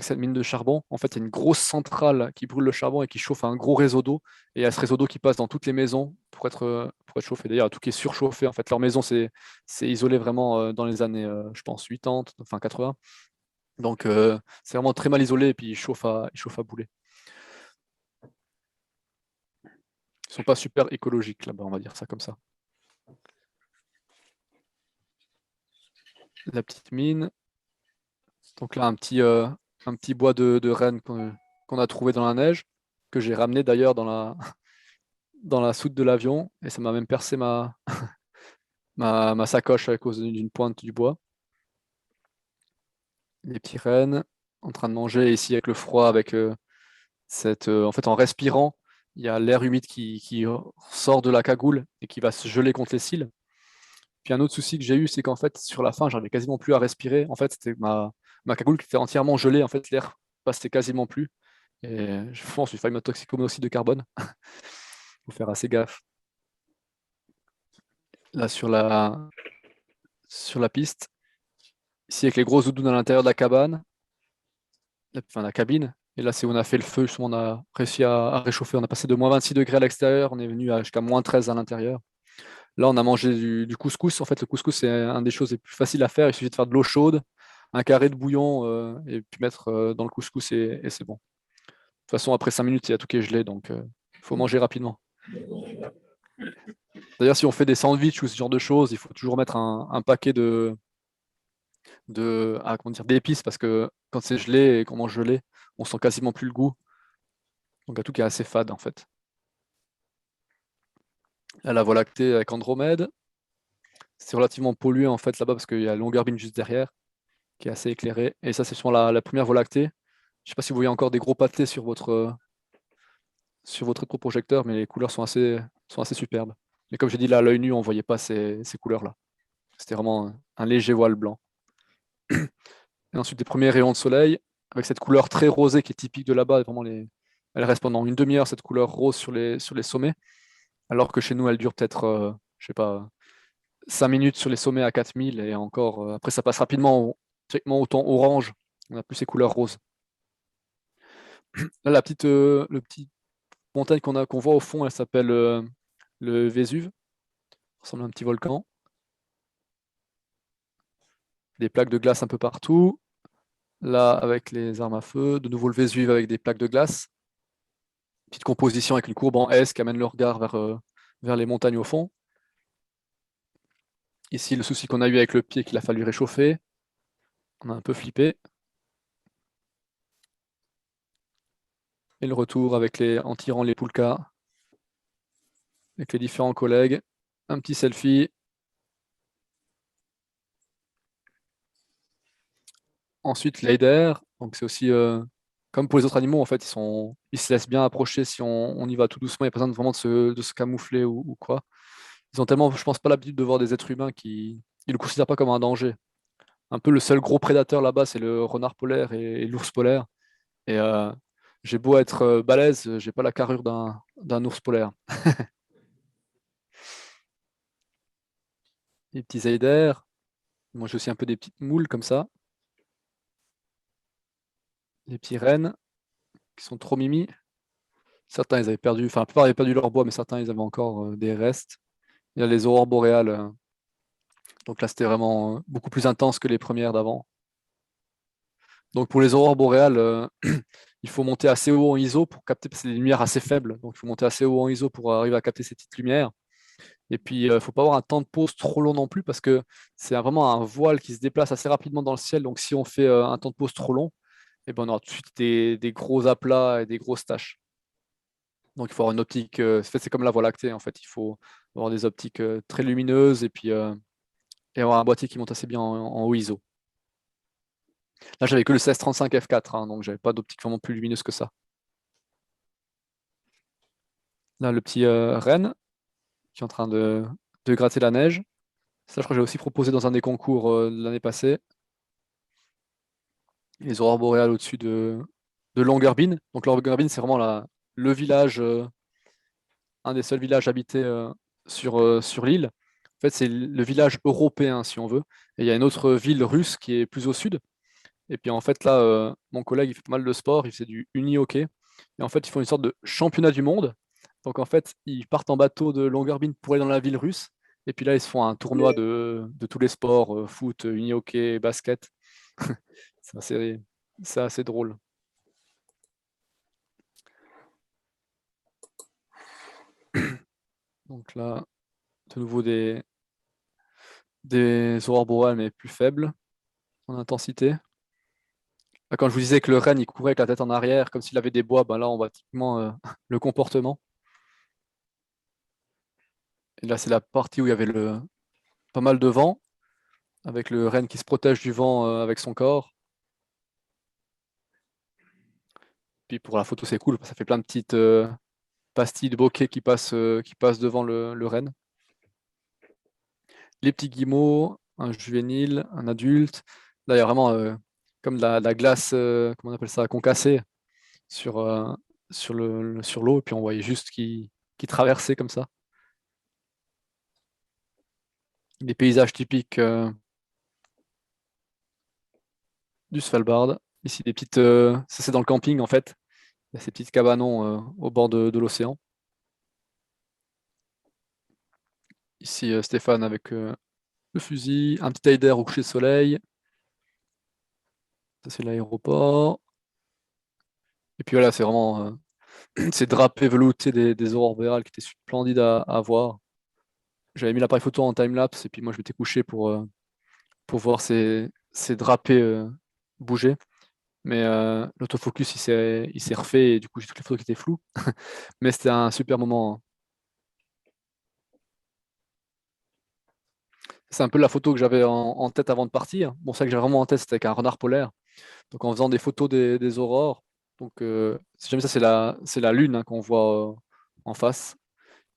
S1: cette mine de charbon. En fait, il y a une grosse centrale qui brûle le charbon et qui chauffe un gros réseau d'eau. Et il y a ce réseau d'eau qui passe dans toutes les maisons pour être chauffé. D'ailleurs, il y a tout qui est surchauffé. En fait, leur maison, c'est isolé vraiment dans les années, je pense, 80, enfin 80. Donc, c'est vraiment très mal isolé et puis il chauffe à boulet. Ils sont pas super écologiques là-bas, on va dire ça comme ça. La petite mine. Donc là, un petit bois de rennes qu'on a trouvé dans la neige, que j'ai ramené d'ailleurs dans la soute de l'avion, et ça m'a même percé ma sacoche à cause d'une pointe du bois. Les petits rennes en train de manger ici avec le froid, avec en fait, en respirant, il y a l'air humide qui sort de la cagoule et qui va se geler contre les cils. Puis un autre souci que j'ai eu, c'est qu'en fait, sur la fin, j'arrivais quasiment plus à respirer. En fait, c'était ma cagoule qui était entièrement gelée. En fait, l'air passait quasiment plus. Et je pense que j'ai failli me toxicomer aussi de carbone. Faut faire assez gaffe. Là, sur la piste, ici avec les grosses doudounes à l'intérieur de la cabane, enfin la cabine. Et là, c'est où on a fait le feu. Justement, on a réussi à réchauffer. On a passé de -26 degrés à l'extérieur. On est venu jusqu'à -13 à l'intérieur. Là, on a mangé du couscous. En fait, le couscous, c'est une des choses les plus faciles à faire. Il suffit de faire de l'eau chaude, un carré de bouillon, et puis mettre dans le couscous et c'est bon. De toute façon, après 5 minutes, il y a tout qui est gelé, donc il faut manger rapidement. D'ailleurs, si on fait des sandwichs ou ce genre de choses, il faut toujours mettre un paquet comment dire, d'épices, parce que quand c'est gelé et qu'on mange gelé, on sent quasiment plus le goût. Donc, un tout qui est assez fade, en fait. Là, la Voie lactée avec Andromède. C'est relativement pollué, en fait, là-bas, parce qu'il y a Longyearbyen juste derrière, qui est assez éclairé. Et ça, c'est sur la première Voie lactée. Je ne sais pas si vous voyez encore des gros pâtés sur votre rétroprojecteur, mais les couleurs sont assez superbes. Mais comme j'ai dit, là, à l'œil nu, on ne voyait pas ces couleurs-là. C'était vraiment un léger voile blanc. Et ensuite, des premiers rayons de soleil, avec cette couleur très rosée qui est typique de là-bas. Vraiment, elle reste pendant une demi-heure, cette couleur rose sur les sommets, alors que chez nous, elle dure peut-être, je sais pas, 5 minutes sur les sommets à 4000, et encore, après, ça passe rapidement directement au ton orange. On n'a plus ces couleurs roses. Là, le petit montagne qu'on voit au fond, elle s'appelle le Vésuve. Ça ressemble à un petit volcan. des plaques de glace un peu partout. Là, avec les armes à feu, de nouveau le Vésuve avec des plaques de glace. Petite composition avec une courbe en S qui amène le regard vers les montagnes au fond. Ici, le souci qu'on a eu avec le pied qu'il a fallu réchauffer. On a un peu flippé. Et le retour en tirant les poulkas avec les différents collègues. Un petit selfie. Ensuite, l'Eider. Donc c'est aussi comme pour les autres animaux, en fait, ils se laissent bien approcher si on y va tout doucement. Il n'y a pas besoin vraiment de se camoufler ou quoi. Ils ont tellement, je pense, pas l'habitude de voir des êtres humains qui ne le considèrent pas comme un danger. Un peu le seul gros prédateur là-bas, c'est le renard polaire et l'ours polaire. Et j'ai beau être balèze, j'ai pas la carrure d'un ours polaire. Les petits eiders. Moi, j'ai aussi un peu des petites moules comme ça. Les petits rennes qui sont trop mimi. Certains, ils avaient perdu, enfin, la plupart avaient perdu leur bois, mais certains, ils avaient encore des restes. Il y a les aurores boréales. Donc là, c'était vraiment beaucoup plus intense que les premières d'avant. Donc pour les aurores boréales, il faut monter assez haut en ISO pour capter, parce que c'est des lumières assez faibles. Donc il faut monter assez haut en ISO pour arriver à capter ces petites lumières. Et puis, il ne faut pas avoir un temps de pause trop long non plus, parce que c'est vraiment un voile qui se déplace assez rapidement dans le ciel. Donc si on fait un temps de pause trop long, eh ben, on aura tout de suite des gros aplats et des grosses taches. Donc il faut avoir une optique, en fait, c'est comme la Voie lactée, en fait. Il faut avoir des optiques très lumineuses et puis et avoir un boîtier qui monte assez bien en haut ISO. Là, j'avais que le 1635 f4, hein, donc j'avais pas d'optique vraiment plus lumineuse que ça. Là, le petit renne qui est en train de gratter la neige. Ça, je crois que j'ai aussi proposé dans un des concours de l'année passée. Les aurores boréales au-dessus de Longyearbyen. Donc Longyearbyen, c'est vraiment le village, un des seuls villages habités sur l'île. En fait, c'est le village européen, si on veut. Et il y a une autre ville russe qui est plus au sud. Et puis en fait, là, mon collègue, il fait pas mal de sport, il fait du uni-hockey. Et en fait, ils font une sorte de championnat du monde. Donc en fait, ils partent en bateau de Longyearbyen pour aller dans la ville russe. Et puis là, ils se font un tournoi de tous les sports, foot, uni-hockey, basket. C'est assez, c'est assez drôle. Donc là, de nouveau des aurores boréales, mais plus faibles en intensité. Là, quand je vous disais que le renne, il courait avec la tête en arrière, comme s'il avait des bois, ben là, on voit typiquement le comportement. Et là, c'est la partie où il y avait pas mal de vent, avec le renne qui se protège du vent avec son corps. Puis pour la photo, c'est cool, ça fait plein de petites pastilles de bokeh qui passent devant le renne. Les petits guillemots, un juvénile, un adulte. Là, il y a vraiment comme la glace, comment on appelle ça, concassée sur, sur l'eau, et puis on voyait juste qui traversait comme ça. Des paysages typiques du Svalbard. Ici, des petites. Ça, c'est dans le camping en fait. Il y a ces petites cabanons au bord de l'océan. Ici, Stéphane avec le fusil, un petit aider au coucher de soleil. Ça, c'est l'aéroport. Et puis voilà, c'est vraiment ces drapés veloutés des aurores boréales qui étaient splendides à voir. J'avais mis l'appareil photo en time-lapse et puis moi je m'étais couché pour voir ces drapés bouger. Mais l'autofocus il s'est refait et du coup j'ai toutes les photos qui étaient floues. Mais c'était un super moment, hein. C'est un peu la photo que j'avais en tête avant de partir. Bon, ça que j'avais vraiment en tête, c'était avec un renard polaire. Donc en faisant des photos des aurores. Donc si jamais ça c'est la lune hein, qu'on voit en face.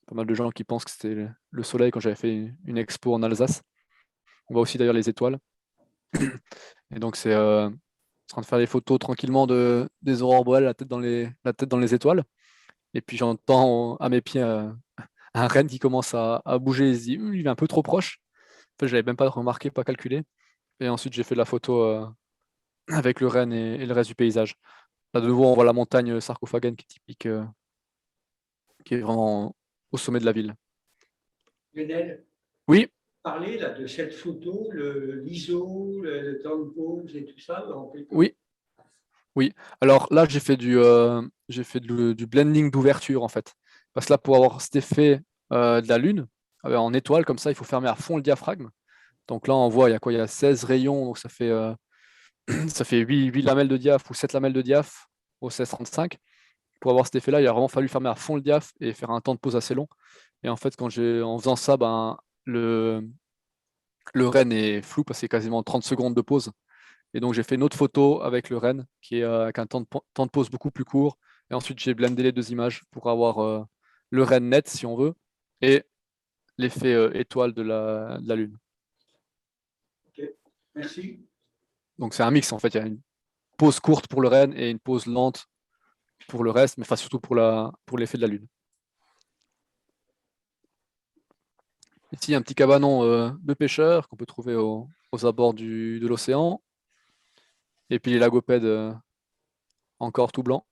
S1: Pas mal de gens qui pensent que c'était le soleil quand j'avais fait une expo en Alsace. On voit aussi d'ailleurs les étoiles. Et donc c'est en train de faire des photos tranquillement des aurores boréales, la tête dans les étoiles. Et puis j'entends à mes pieds un renne qui commence à bouger. Il se dit, il est un peu trop proche. En fait, je l'avais même pas remarqué, pas calculé. Et ensuite, j'ai fait la photo avec le renne et le reste du paysage. Là, de nouveau, on voit la montagne Sarkophagan qui est typique, qui est vraiment au sommet de la ville.
S3: Lionel,
S1: Oui,
S3: parler là, de cette photo, l'ISO, le temps de pause et tout ça.
S1: Oui, oui. Alors là, j'ai fait du blending d'ouverture en fait. Parce que là, pour avoir cet effet de la Lune, en étoile, comme ça, il faut fermer à fond le diaphragme. Donc là, on voit, il y a quoi? Il y a 16 rayons, donc ça fait, ça fait 8 lamelles de diaph ou 7 lamelles de diaph au 1635. Pour avoir cet effet-là, il a vraiment fallu fermer à fond le diaph et faire un temps de pause assez long. Et en fait, en faisant ça, ben, le REN est flou parce que c'est quasiment 30 secondes de pause. Et donc, j'ai fait une autre photo avec le REN qui est avec un temps de pause beaucoup plus court. Et ensuite, j'ai blendé les deux images pour avoir le REN net, si on veut, et l'effet étoile de la Lune.
S3: Ok, merci.
S1: Donc, c'est un mix en fait. Il y a une pause courte pour le REN et une pause lente pour le reste, mais enfin, surtout pour l'effet de la Lune. Ici, un petit cabanon de pêcheurs qu'on peut trouver aux abords de l'océan. Et puis les lagopèdes encore tout blancs.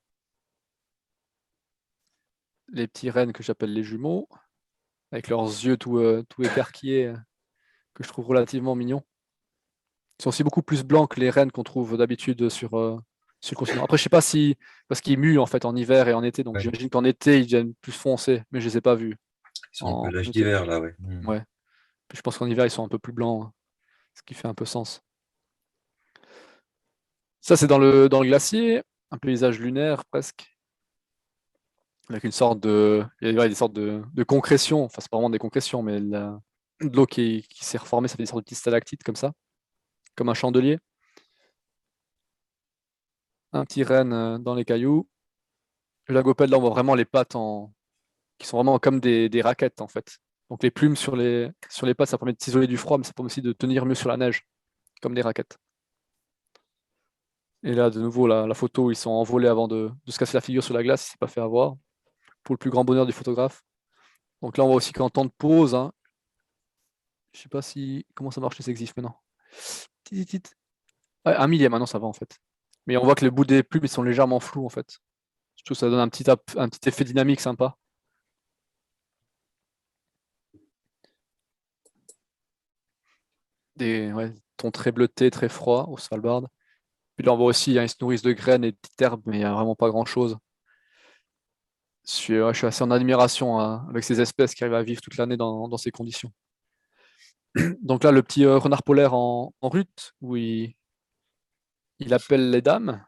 S1: Les petits rennes que j'appelle les jumeaux, avec leurs yeux tout écarquillés, que je trouve relativement mignons. Ils sont aussi beaucoup plus blancs que les rennes qu'on trouve d'habitude sur le continent. Après, je sais pas si. Parce qu'ils muent en fait en hiver et en été, donc
S2: Ouais.
S1: j'imagine qu'en été, ils deviennent plus foncés, mais je les ai pas vus.
S2: Ils sont un peu
S1: En
S2: l'âge
S1: été.
S2: d'hiver, là, ouais.
S1: Ouais. Puis je pense qu'en hiver, ils sont un peu plus blancs, hein, ce qui fait un peu sens. Ça, c'est dans le glacier, un paysage lunaire presque, avec une sorte il y a des sortes de concrétions, enfin c'est pas vraiment des concrétions, mais de l'eau qui s'est reformée, ça fait des sortes de petites stalactites comme ça, comme un chandelier. Un petit renne dans les cailloux. Le lagopède, là, on voit vraiment les pattes qui sont vraiment comme des raquettes en fait. Donc les plumes sur les pattes, ça permet de s'isoler du froid, mais ça permet aussi de tenir mieux sur la neige, comme des raquettes. Et là, de nouveau, la photo où ils sont envolés avant de se casser la figure sur la glace, il s'est pas fait avoir, pour le plus grand bonheur du photographe. Donc là, on voit aussi qu'en temps de pause, hein, je sais pas comment ça marche les exifs maintenant. Titit. Ouais, 1 millième, maintenant ça va en fait. Mais on voit que les bouts des plumes ils sont légèrement flous en fait. Je trouve que ça donne un petit effet dynamique sympa. Des tons très bleutés, très froids au Svalbard. Puis là, on voit aussi, hein, ils se nourrissent de graines et de petites herbes, mais il n'y a vraiment pas grand-chose. Je suis assez en admiration hein, avec ces espèces qui arrivent à vivre toute l'année dans ces conditions. Donc là, le petit renard polaire en rut, où il appelle les dames.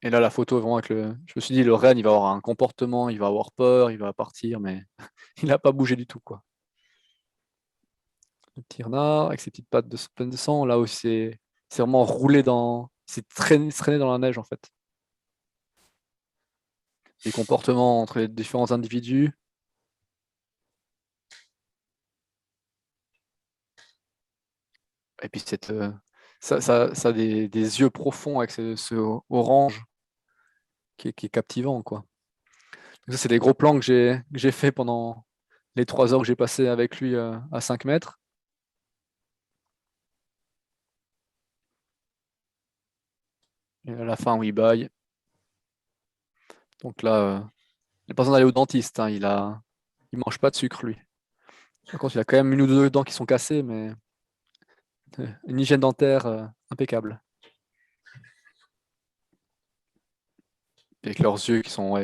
S1: Et là, la photo, vraiment, je me suis dit, le renne, il va avoir un comportement, il va avoir peur, il va partir, mais il n'a pas bougé du tout, quoi. Le petit renard, avec ses petites pattes pleines de sang, là aussi, c'est vraiment roulé c'est traîné dans la neige, en fait. Les comportements entre les différents individus. Et puis, ça a des yeux profonds avec ce orange qui est captivant, quoi. Donc ça, c'est des gros plans que j'ai fait pendant les 3 heures que j'ai passées avec lui à 5 mètres. Et à la fin, où il baille. Donc là, il n'a pas besoin d'aller au dentiste, hein, il mange pas de sucre, lui. Par contre, il a quand même une ou deux dents qui sont cassées, mais une hygiène dentaire impeccable. Avec leurs yeux qui sont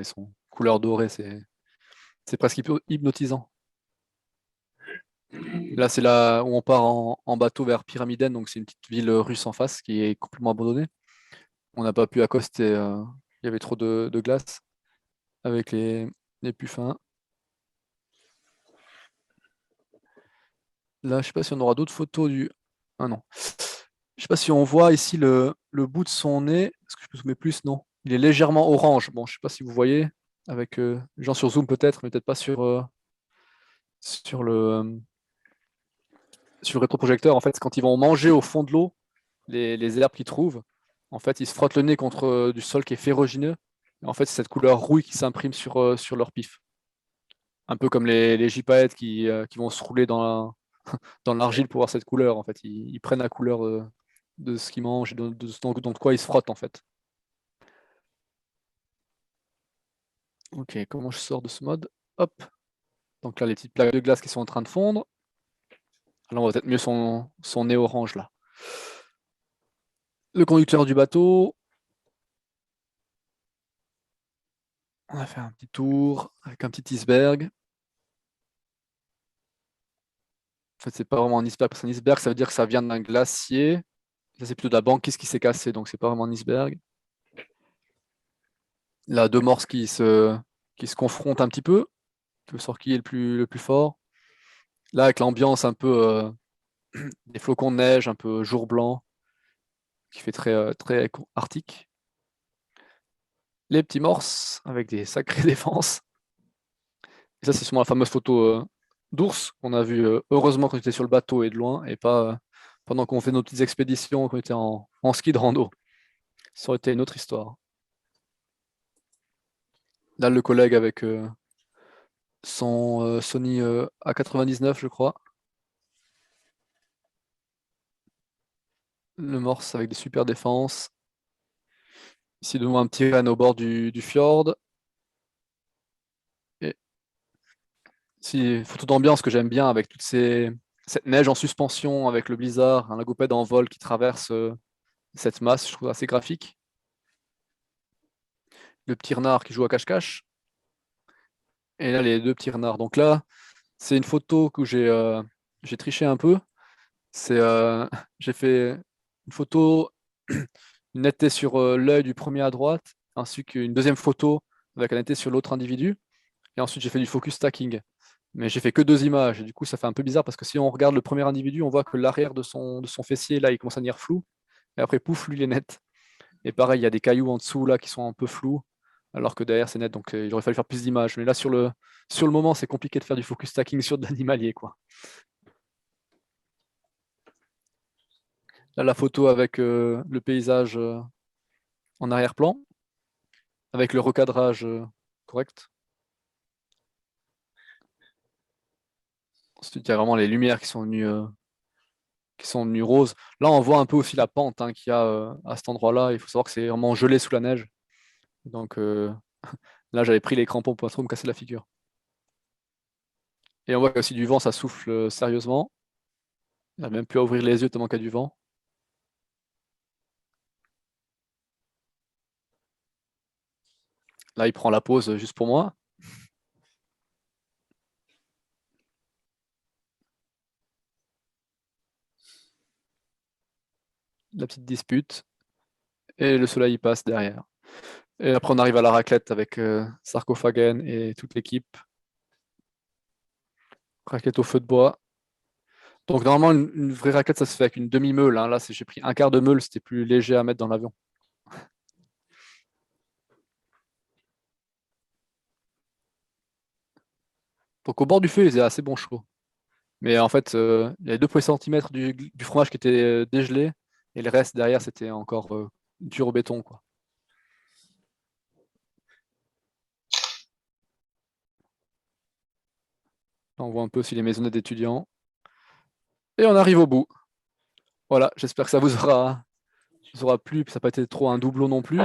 S1: couleur dorée, c'est presque hypnotisant. Là, c'est là où on part en bateau vers Pyramiden, donc c'est une petite ville russe en face qui est complètement abandonnée. On n'a pas pu accoster, il y avait trop de glace avec les puffins. Là, je sais pas si on aura d'autres photos du. Ah non. Je sais pas si on voit ici le bout de son nez. Est-ce que je peux zoomer plus? Non. Il est légèrement orange. Bon, je sais pas si vous voyez. Avec les gens sur Zoom peut-être, mais peut-être pas sur le rétroprojecteur. En fait, quand ils vont manger au fond de l'eau, les herbes qu'ils trouvent, en fait, ils se frottent le nez contre du sol qui est ferrugineux. Et en fait, c'est cette couleur rouille qui s'imprime sur leur pif. Un peu comme les gypaètes qui vont se rouler dans l'argile pour avoir cette couleur. En fait, ils prennent la couleur de ce qu'ils mangent, de quoi ils se frottent en fait. Ok, comment je sors de ce mode? hop. Donc là, les petites plaques de glace qui sont en train de fondre. Là, on voit peut-être mieux son nez orange, là. Le conducteur du bateau. On a fait un petit tour avec un petit iceberg. En fait, c'est pas vraiment un iceberg, parce qu'un iceberg, ça veut dire que ça vient d'un glacier. Ça, c'est plutôt de la banquise qui s'est cassée, donc c'est pas vraiment un iceberg. Là, deux morses qui se confrontent un petit peu. Le sort qui est le plus fort. Là, avec l'ambiance un peu des flocons de neige, un peu jour blanc, qui fait très, très arctique. Les petits morses avec des sacrées défenses. Et ça, c'est sûrement la fameuse photo d'ours qu'on a vue heureusement quand on était sur le bateau et de loin, et pas pendant qu'on fait nos petites expéditions, qu'on était en ski de rando. Ça aurait été une autre histoire. Là, le collègue avec son Sony A99, je crois. Le morse avec des super défenses. Ici, devant un petit renne au bord du fjord. Et ici, photo d'ambiance que j'aime bien avec cette neige en suspension, avec le blizzard, un lagopède en vol qui traverse cette masse, je trouve assez graphique. Le petit renard qui joue à cache-cache. Et là, les deux petits renards. Donc là, c'est une photo que j'ai triché un peu. J'ai fait une photo, une netteté sur l'œil du premier à droite, ainsi qu'une deuxième photo avec la netteté sur l'autre individu. Et ensuite, j'ai fait du focus stacking. Mais j'ai fait que deux images. Et du coup, ça fait un peu bizarre parce que si on regarde le premier individu, on voit que l'arrière de son fessier, là, il commence à devenir flou. Et après, pouf, lui, il est net. Et pareil, il y a des cailloux en dessous, là, qui sont un peu flous, alors que derrière, c'est net. Donc, il aurait fallu faire plus d'images. Mais là, sur le moment, c'est compliqué de faire du focus stacking sur de l'animalier, quoi. Là, la photo avec le paysage en arrière-plan, avec le recadrage correct. Ensuite, il y a vraiment les lumières qui sont venues roses. Là, on voit un peu aussi la pente qu'il y a à cet endroit-là. Il faut savoir que c'est vraiment gelé sous la neige. Donc là, j'avais pris les crampons pour pas trop me casser la figure. Et on voit qu'il y a aussi du vent, ça souffle sérieusement. Il n'a même plus à ouvrir les yeux tellement qu'il y a du vent. Là, il prend la pause juste pour moi. La petite dispute. Et le soleil il passe derrière. Et après, on arrive à la raclette avec Sarcophagen et toute l'équipe. Raclette au feu de bois. Donc, normalement, une vraie raclette, ça se fait avec une demi-meule. Là, j'ai pris un quart de meule, c'était plus léger à mettre dans l'avion. Donc, au bord du feu, il faisait assez bon chaud. Mais en fait, il y avait 2 centimètres du fromage qui était dégelé. Et le reste, derrière, c'était encore dur au béton, quoi. Là, on voit un peu aussi les maisonnettes d'étudiants. Et on arrive au bout. Voilà, j'espère que ça vous aura plu, puis ça n'a pas été trop un doublon non plus.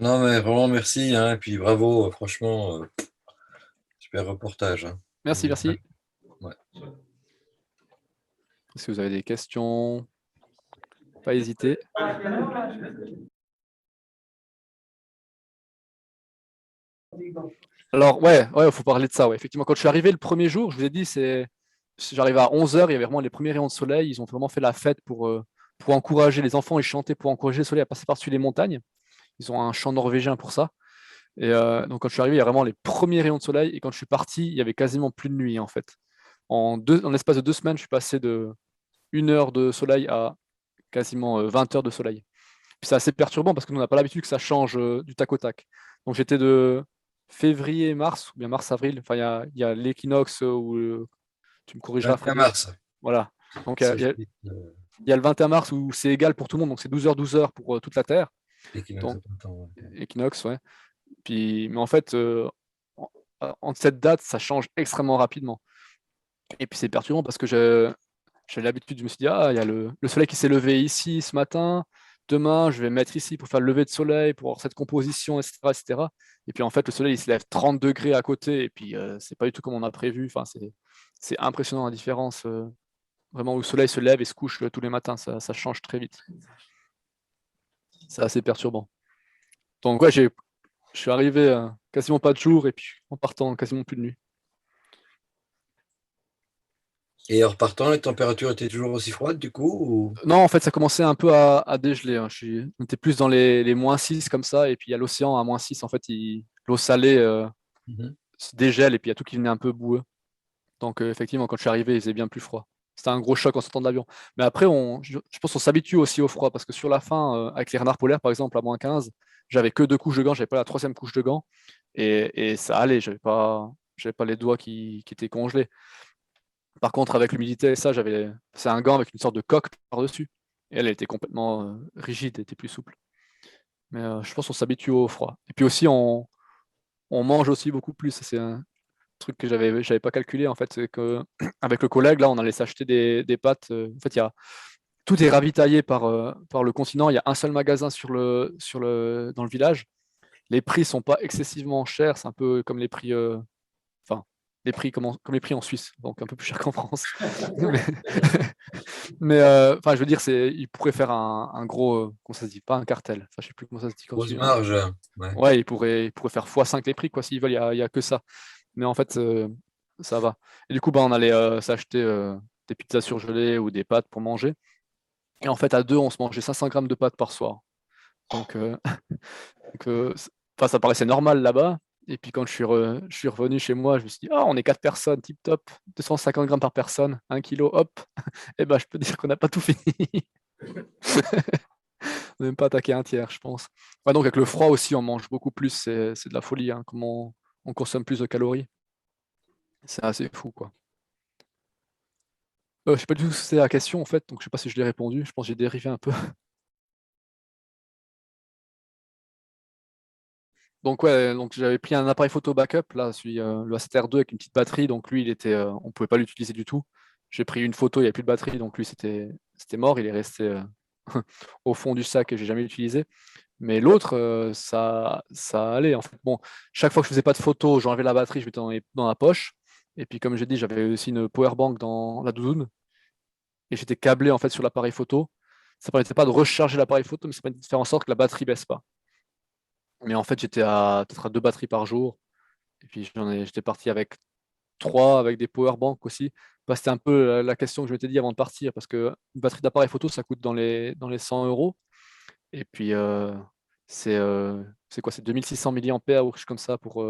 S2: Non, mais vraiment merci, et puis bravo, franchement, super reportage.
S1: Merci, merci.
S2: Ouais.
S1: Si vous avez des questions, pas hésiter. Alors, ouais, il faut parler de ça. Ouais. Effectivement, quand je suis arrivé le premier jour, je vous ai dit, j'arrivais à 11h, il y avait vraiment les premiers rayons de soleil. Ils ont vraiment fait la fête pour encourager les enfants. Ils chantaient pour encourager le soleil à passer par-dessus les montagnes. Ils ont un chant norvégien pour ça. Et donc, quand je suis arrivé, il y a vraiment les premiers rayons de soleil. Et quand je suis parti, il y avait quasiment plus de nuit, en fait. En l'espace de 2 semaines, je suis passé de 1 heure de soleil à quasiment 20 heures de soleil. Puis c'est assez perturbant parce que nous, on n'a pas l'habitude que ça change du tac au tac. Donc j'étais de février, mars, ou bien mars-avril. Enfin, il y a l'équinoxe où tu me corrigeras,
S2: 21
S1: Frédéric.
S2: mars.
S1: Voilà. Donc il y a le 21 mars où c'est égal pour tout le monde. Donc c'est 12 heures pour toute la Terre. Donc, équinoxe, ouais. Puis, mais en fait, entre cette date, ça change extrêmement rapidement. Et puis c'est perturbant parce que j'avais l'habitude, je me suis dit, ah, il y a le soleil qui s'est levé ici ce matin. demain, je vais me mettre ici pour faire le lever de soleil, pour avoir cette composition, etc., etc. Et puis en fait, le soleil, il se lève 30 degrés à côté, et puis c'est pas du tout comme on a prévu. Enfin, c'est impressionnant la différence, vraiment où le soleil se lève et se couche tous les matins, ça change très vite. C'est assez perturbant. Donc ouais, je suis arrivé quasiment pas de jour, et puis en partant quasiment plus de nuit.
S2: Et en repartant, les températures étaient toujours aussi froides du coup ou...
S1: Non, en fait, ça commençait un peu à dégeler, hein. On était plus dans les -6 comme ça, et puis il y a l'océan à -6, en fait, l'eau salée
S2: Mhm.
S1: se dégèle, et puis il y a tout qui venait un peu boueux. Donc effectivement, quand je suis arrivé, il faisait bien plus froid. C'était un gros choc en sortant de l'avion. Mais après, je pense qu'on s'habitue aussi au froid, parce que sur la fin, avec les renards polaires, par exemple, à -15, j'avais que 2 couches de gants, j'avais pas la troisième couche de gants, et ça allait, j'avais pas les doigts qui étaient congelés. Par contre, avec l'humidité, c'est un gant avec une sorte de coque par-dessus. Et elle était complètement rigide, elle était plus souple. Mais je pense qu'on s'habitue au froid. Et puis aussi, on mange aussi beaucoup plus. C'est un truc que j'avais pas calculé, en fait. C'est qu'avec le collègue, là, on allait s'acheter des pâtes. En fait, tout est ravitaillé par le continent. Il y a un seul magasin dans le village. Les prix sont pas excessivement chers. C'est un peu comme les prix. Enfin, les prix comme les prix en Suisse, donc un peu plus cher qu'en France. Mais, enfin, je veux dire, il pourrait faire un gros, comment ça se dit, pas un cartel. Enfin, je sais plus comment ça se dit quand
S2: Grosse
S1: tu.
S2: marge. Ouais.
S1: Ouais, il pourrait faire x5 les prix, quoi, s'ils veulent. Il y a que ça. Mais en fait, ça va. Et du coup, bah, on allait s'acheter des pizzas surgelées ou des pâtes pour manger. Et en fait, à deux, on se mangeait 500 grammes de pâtes par soir. Donc, enfin, ça paraissait normal là-bas. Et puis quand je suis revenu chez moi, je me suis dit, ah, on est 4 personnes, tip top, 250 grammes par personne, 1 kilo, hop. Et ben, je peux dire qu'on n'a pas tout fini. On n'a même pas attaqué un tiers, je pense. Ouais, donc avec le froid aussi, on mange beaucoup plus. C'est de la folie, hein, comment on consomme plus de calories. C'est assez fou, quoi. Je sais pas du tout si c'est la question, en fait, donc je sais pas si je l'ai répondu. Je pense que j'ai dérivé un peu. Donc ouais, donc j'avais pris un appareil photo backup, là, le A7R2 avec une petite batterie, donc lui, on pouvait pas l'utiliser du tout. J'ai pris une photo, il n'y avait plus de batterie, donc lui, c'était mort, il est resté au fond du sac et j'ai jamais utilisé. Mais l'autre, ça allait, en fait. Bon, chaque fois que je faisais pas de photo, j'enlevais la batterie, je mettais dans la poche. Et puis, comme j'ai dit, j'avais aussi une power bank dans la doudoune et j'étais câblé, en fait, sur l'appareil photo. Ça permettait pas de recharger l'appareil photo, mais ça permettait de faire en sorte que la batterie baisse pas. Mais en fait, j'étais peut-être à 2 batteries par jour. Et puis j'étais parti avec 3, avec des power banks aussi. Bah, c'était un peu la question que je m'étais dit avant de partir, parce que une batterie d'appareil photo, ça coûte dans les 100 euros. Et puis c'est quoi? C'est 2600 milliampères ou quelque chose comme ça pour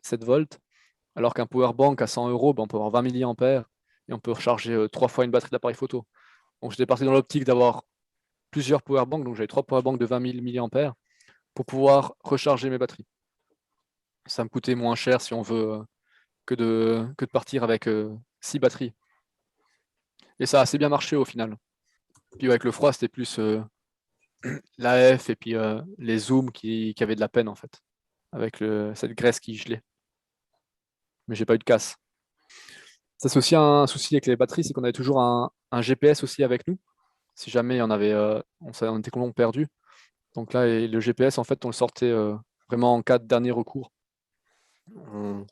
S1: 7 volts. Alors qu'un power bank à 100 euros, bah, on peut avoir 20 milliampères et on peut recharger 3 fois une batterie d'appareil photo. Donc j'étais parti dans l'optique d'avoir plusieurs power banks, donc j'avais 3 power banks de 20 000 milliampères pour pouvoir recharger mes batteries. Ça me coûtait moins cher si on veut que de partir avec 6 batteries. Et ça a assez bien marché au final. Puis avec le froid, c'était plus l'AF et puis les zooms qui avaient de la peine en fait, avec cette graisse qui gelait. Mais j'ai pas eu de casse. Ça, c'est aussi un souci avec les batteries, c'est qu'on avait toujours un GPS aussi avec nous. Si jamais on était complètement perdu. Donc là, et le GPS, en fait, on le sortait vraiment en cas de dernier recours. En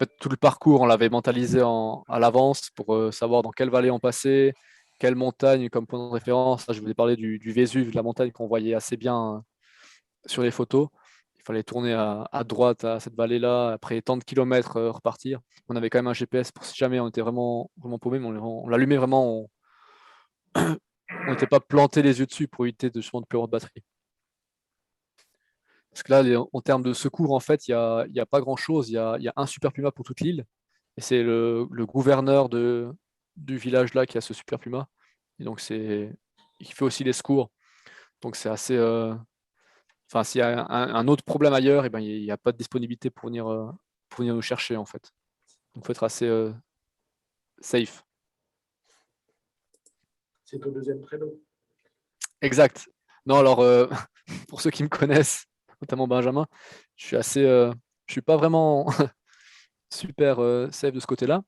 S1: fait, tout le parcours, on l'avait mentalisé à l'avance pour savoir dans quelle vallée on passait, quelle montagne comme point de référence. Là, je voulais parler du Vésuve, de la montagne qu'on voyait assez bien sur les photos. Il fallait tourner à droite à cette vallée-là, après tant de kilomètres repartir. On avait quand même un GPS pour si jamais on était vraiment, vraiment paumé, mais on l'allumait vraiment, on n'était pas planté les yeux dessus pour éviter justement de plus avoir de batterie. Parce que là, en termes de secours, en fait, il y a pas grand-chose. Il y a un super puma pour toute l'île. Et c'est le gouverneur du village là qui a ce super puma. Et donc, il fait aussi les secours. Donc, c'est assez. Enfin, s'il y a un autre problème ailleurs, et ben, il n'y a pas de disponibilité pour venir nous chercher, en fait. Donc, il faut être assez safe.
S3: C'est ton deuxième prénom.
S1: Exact. Non, alors, pour ceux qui me connaissent, notamment Benjamin, je suis pas vraiment super safe de ce côté-là,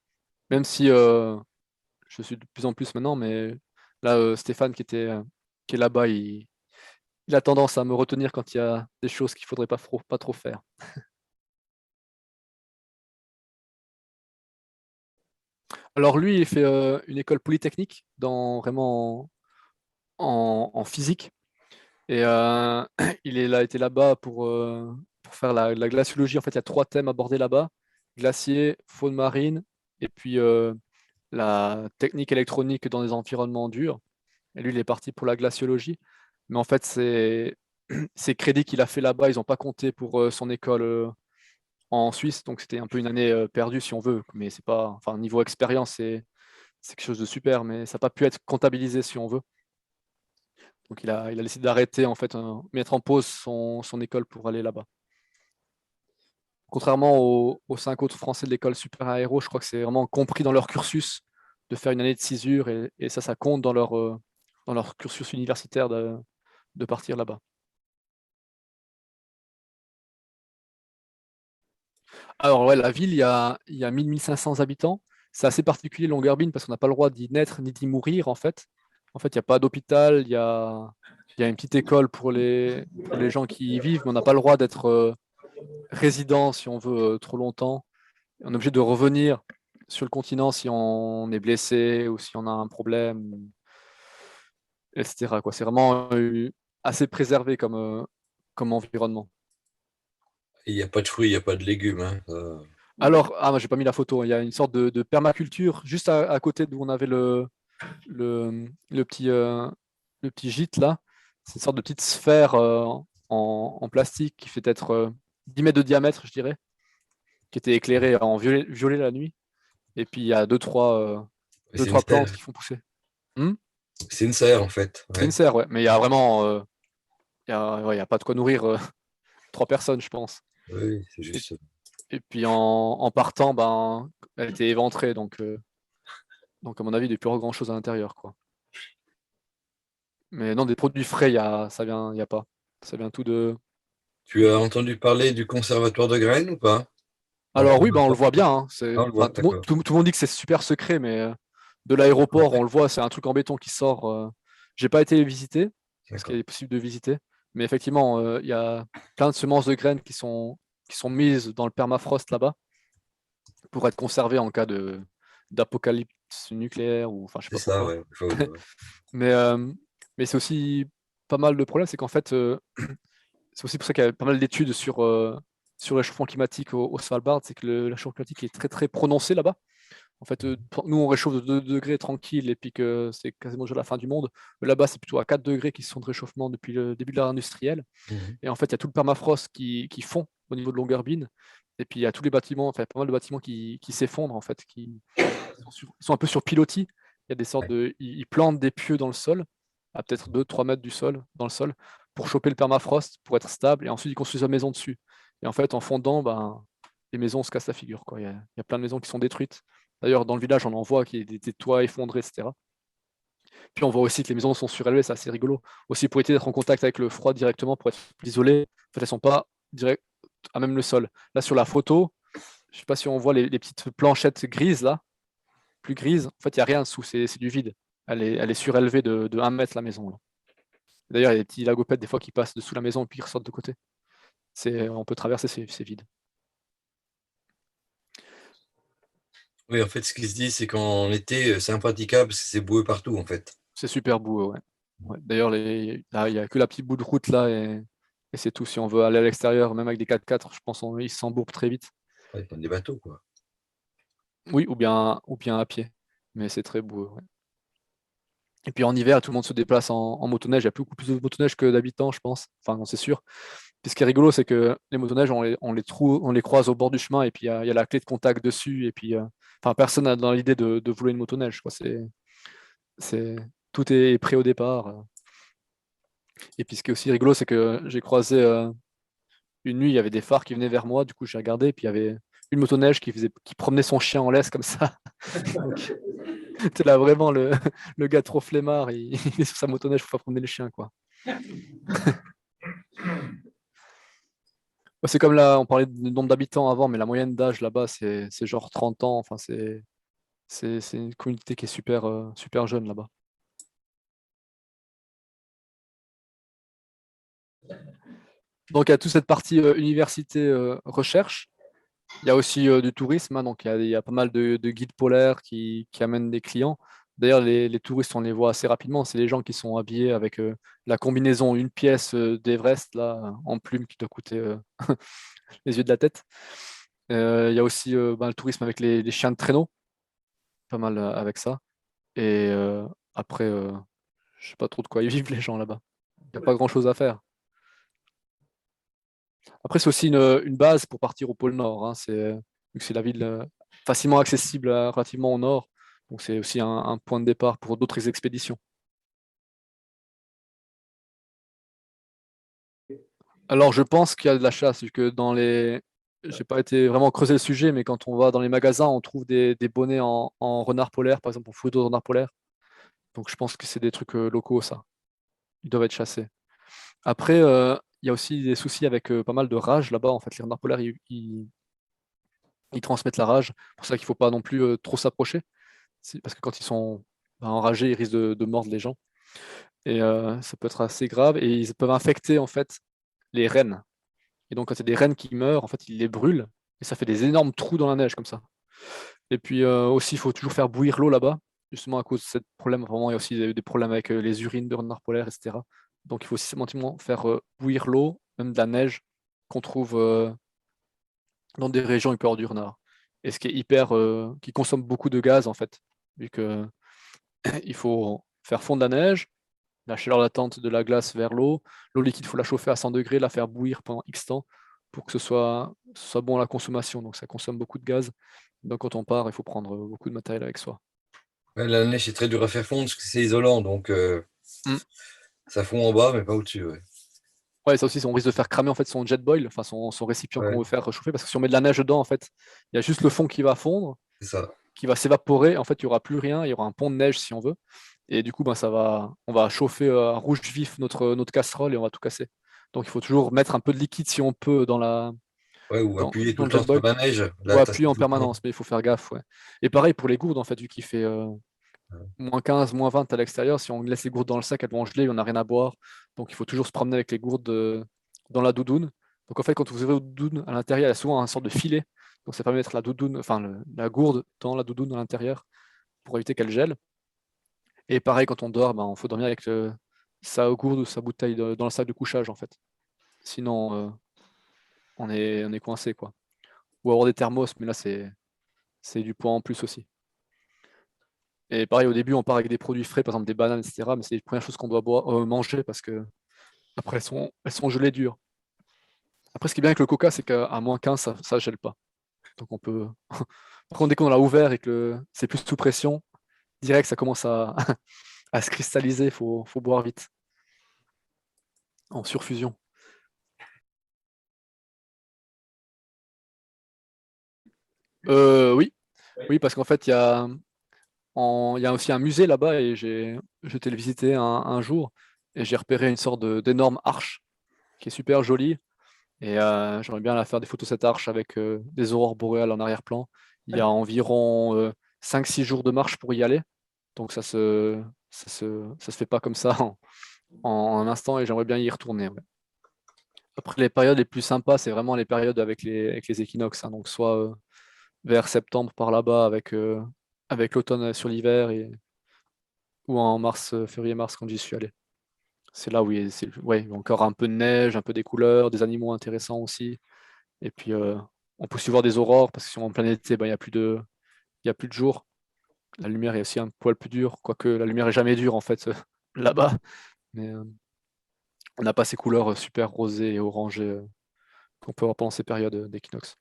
S1: même si je suis de plus en plus maintenant, mais là, Stéphane qui est là-bas, il a tendance à me retenir quand il y a des choses qu'il faudrait pas trop faire. Alors lui, il fait une école polytechnique vraiment en physique. Et il a été là-bas pour faire la glaciologie. En fait, il y a 3 thèmes abordés là-bas: glacier, faune marine, et puis la technique électronique dans des environnements durs. Et lui, il est parti pour la glaciologie. Mais en fait, ces crédits qu'il a fait là-bas, ils n'ont pas compté pour son école en Suisse. Donc c'était un peu une année perdue, si on veut. Mais c'est pas, enfin, niveau expérience, c'est quelque chose de super, mais ça n'a pas pu être comptabilisé, si on veut. Donc il a décidé d'arrêter, en fait, mettre en pause son école pour aller là-bas. Contrairement aux 5 autres Français de l'école super aéro, je crois que c'est vraiment compris dans leur cursus de faire une année de césure, et ça compte dans leur cursus universitaire de partir là-bas. Alors ouais, la ville, il y a 1000-1500 habitants. C'est assez particulier, Longyearbyen, parce qu'on n'a pas le droit d'y naître ni d'y mourir, en fait. En fait, il n'y a pas d'hôpital, il y a une petite école pour les gens qui y vivent, mais on n'a pas le droit d'être résident, si on veut, trop longtemps. On est obligé de revenir sur le continent si on est blessé ou si on a un problème, etc., quoi. C'est vraiment assez préservé comme environnement.
S2: Il n'y a pas de fruits, il n'y a pas de légumes. Hein.
S1: Alors, moi j'ai pas mis la photo, il y a une sorte de permaculture juste à côté d'où on avait le le petit gîte là. C'est une sorte de petite sphère en plastique qui fait peut-être 10 mètres de diamètre, je dirais, qui était éclairée en violet la nuit. Et puis il y a deux,
S2: C'est une
S1: trois plantes
S2: serre.
S1: qui font pousser. Hmm.
S2: C'est une serre, en fait.
S1: C'est une
S2: Ouais.
S1: serre, ouais. Mais il y a vraiment ouais, il y a pas de quoi nourrir 3 personnes, je pense.
S2: Oui, c'est
S1: Et,
S2: juste.
S1: et puis en partant, ben, elle était éventrée, donc à mon avis, il n'y a plus grand-chose à l'intérieur, quoi. Mais non, des produits frais, il y a pas. Ça vient tout de.
S2: Tu as entendu parler du conservatoire de graines ou pas?
S1: Alors oui, ben, on le voit bien, hein.
S2: Ah, on le voit,
S1: Enfin,
S2: d'accord.
S1: tout le monde dit que c'est super secret, mais de l'aéroport, on le voit, c'est un truc en béton qui sort. J'ai pas été visiter, parce qu'il
S2: D'accord.
S1: est possible de visiter. Mais effectivement, il y a plein de semences de graines qui sont mises dans le permafrost là-bas pour être conservées en cas d'apocalypse nucléaire ou enfin je sais
S2: C'est
S1: pas
S2: ça,
S1: pourquoi.
S2: ouais.
S1: Mais, mais c'est aussi pas mal de problèmes, c'est qu'en fait, c'est aussi pour ça qu'il y a pas mal d'études sur le réchauffement climatique au Svalbard, c'est que le réchauffement climatique est très très prononcé là-bas. En fait, nous on réchauffe de 2 degrés tranquille et puis que c'est quasiment déjà la fin du monde. Là-bas, c'est plutôt à 4 degrés qui sont de réchauffement depuis le début de l'ère industrielle.
S2: Mhm.
S1: Et en fait, il y a tout le permafrost qui fond au niveau de Longyearbyen. Et puis il y a tous les bâtiments, enfin pas mal de bâtiments qui s'effondrent en fait, ils sont un peu sur pilotis. Il y a des sortes
S2: Ouais,
S1: ils plantent des pieux dans le sol, à peut-être 2-3 mètres du sol, dans le sol, pour choper le permafrost, pour être stable, et ensuite ils construisent la maison dessus. Et en fait, en fondant, ben, les maisons se cassent la figure, quoi. Il y a plein de maisons qui sont détruites. D'ailleurs, dans le village, on en voit qui des toits effondrés, etc. Puis on voit aussi que les maisons sont surélevées, c'est assez rigolo. Aussi pour éviter d'être en contact avec le froid directement, pour être plus isolées. En fait, elles sont pas direct à même le sol. Là, sur la photo, je sais pas si on voit les petites planchettes grises là, plus grises. En fait, il n'y a rien dessous, c'est du vide. Elle est surélevée de 1 mètre la maison, là. D'ailleurs, il y a des petits lagopèdes des fois qui passent dessous la maison et puis qui ressortent de côté. On peut traverser, c'est vide.
S2: oui, en fait, ce qui se dit, c'est qu'en été, c'est impraticable, parce que c'est boueux partout, en fait.
S1: C'est super beau, ouais. Ouais. D'ailleurs, là, il n'y a que la petite bout de route là et c'est tout. Si on veut aller à l'extérieur, même avec des 4x4, je pense qu'ils s'embourbent très vite.
S2: Ouais, comme des bateaux, quoi.
S1: Oui, ou bien à pied. Mais c'est très beau, ouais. Et puis en hiver, tout le monde se déplace en motoneige. Il y a beaucoup plus de motoneige que d'habitants, je pense. Enfin, non, c'est sûr. Puis ce qui est rigolo, c'est que les motoneiges, on les croise au bord du chemin et puis il y a la clé de contact dessus. Et puis, enfin, personne n'a dans l'idée de vouloir une motoneige, quoi. C'est, tout est prêt au départ. Et puis ce qui est aussi rigolo, c'est que j'ai croisé une nuit, il y avait des phares qui venaient vers moi. Du coup, j'ai regardé et puis il y avait une motoneige qui promenait son chien en laisse comme ça. Donc, t'es là vraiment le gars trop flemmard, il est sur sa motoneige, il faut pas promener le chien, quoi. C'est comme là, on parlait du nombre d'habitants avant, mais la moyenne d'âge là-bas, c'est genre 30 ans. Enfin, c'est une communauté qui est super jeune là-bas. Donc, il y a toute cette partie université recherche. Il y a aussi du tourisme, hein, donc il y a pas mal de guides polaires qui amènent des clients. D'ailleurs, les touristes, on les voit assez rapidement. C'est les gens qui sont habillés avec la combinaison une pièce d'Everest là, en plume qui doit coûter les yeux de la tête. Il y a aussi le tourisme avec les chiens de traîneau, pas mal avec ça. Et après, je sais pas trop de quoi ils vivent les gens là-bas. Il n'y a pas grand-chose à faire. Après, c'est aussi une base pour partir au pôle Nord, hein. Vu que c'est la ville facilement accessible relativement au nord. Donc c'est aussi un point de départ pour d'autres expéditions. Alors je pense qu'il y a de la chasse, vu que dans les. J'ai pas été vraiment creuser le sujet, mais quand on va dans les magasins, on trouve des bonnets en renard polaire, par exemple en photo de renard polaire. Donc je pense que c'est des trucs locaux, ça. Ils doivent être chassés. Après, il y a aussi des soucis avec pas mal de rage là-bas. En fait, les renards polaires, ils transmettent la rage. C'est pour ça qu'il ne faut pas non plus trop s'approcher. Parce que quand ils sont enragés, ils risquent de mordre les gens. Et ça peut être assez grave. Et ils peuvent infecter en fait les rennes. Et donc quand il y a des rennes qui meurent, en fait, ils les brûlent. Et ça fait des énormes trous dans la neige comme ça. Et puis aussi, il faut toujours faire bouillir l'eau là-bas. Justement à cause de ce problème. Vraiment, il y a aussi des problèmes avec les urines de renards polaires, etc. Donc il faut systématiquement faire bouillir l'eau, même de la neige, qu'on trouve dans des régions hyper du renard. Et ce qui est qui consomme beaucoup de gaz en fait, vu que il faut faire fondre la neige, la chaleur latente de la glace vers l'eau. L'eau liquide, il faut la chauffer à 100 degrés, la faire bouillir pendant X temps pour que ce soit bon à la consommation. Donc ça consomme beaucoup de gaz. Donc quand on part, il faut prendre beaucoup de matériel avec soi.
S2: Ouais, la neige, c'est très dur à faire fondre parce que c'est isolant, donc
S1: Mm.
S2: ça fond en bas, mais pas au-dessus. Ouais.
S1: Ouais, ça aussi, on risque de faire cramer en fait son jet boil, enfin son récipient qu'on
S2: Ouais,
S1: veut faire réchauffer, parce que si on met de la neige dedans, en fait, il y a juste le fond qui va fondre,
S2: c'est ça.
S1: qui va s'évaporer. En fait, il n'y aura plus rien, il y aura un pont de neige si on veut. Et du coup, ben, on va chauffer à rouge vif notre casserole et on va tout casser. Donc il faut toujours mettre un peu de liquide si on peut
S2: Ouais, ou appuyer tout
S1: dans
S2: le
S1: le jet
S2: temps sur
S1: boil,
S2: la neige.
S1: ou
S2: Là, tu as
S1: appuyer en permanence, mais il faut faire gaffe. Ouais. Et pareil pour les gourdes, en fait, vu qu'il fait -15, -20 à l'extérieur, si on laisse les gourdes dans le sac, elles vont geler, on n'a rien à boire. Donc il faut toujours se promener avec les gourdes dans la doudoune. Donc en fait, quand vous ouvrez votre doudoune à l'intérieur, il y a souvent un sorte de filet. Donc ça permet de mettre la doudoune, enfin la gourde dans la doudoune à l'intérieur pour éviter qu'elle gèle. Et pareil, quand on dort, ben, il faut dormir avec sa gourde ou sa bouteille dans le sac de couchage, en fait. Sinon, on est coincé, quoi. Ou avoir des thermos, mais là, c'est du poids en plus aussi. Et pareil, au début, on part avec des produits frais, par exemple des bananes, etc. Mais c'est les premières choses qu'on doit manger parce que après, elles sont gelées dures. Après, ce qui est bien avec le coca, c'est qu'à -15, ça gèle pas. Donc on peut. Par contre, dès qu'on l'a ouvert et que c'est plus sous pression, direct, ça commence à se cristalliser. Faut boire vite, en surfusion. Oui, oui, parce qu'en fait, il y a aussi un musée là-bas et j'étais le visiter un jour et j'ai repéré une sorte d'énorme arche qui est super jolie. Et j'aimerais bien la faire des photos de cette arche avec des aurores boréales en arrière-plan. Il y a environ 5-6 jours de marche pour y aller. Donc ça se fait pas comme ça en un instant et j'aimerais bien y retourner. Ouais. Après, les périodes les plus sympas, c'est vraiment les périodes avec les équinoxes, hein. Donc soit vers septembre par là-bas avec l'automne sur l'hiver ou en mars, février-mars quand j'y suis allé. C'est là où ouais, il y a encore un peu de neige, un peu des couleurs, des animaux intéressants aussi. Et puis, on peut aussi voir des aurores, parce que si on est en plein été, ben, il y a plus de jour. La lumière est aussi un poil plus dure, quoique la lumière est jamais dure, en fait, là-bas. Mais on n'a pas ces couleurs super rosées et orangées qu'on peut avoir pendant ces périodes d'équinoxe.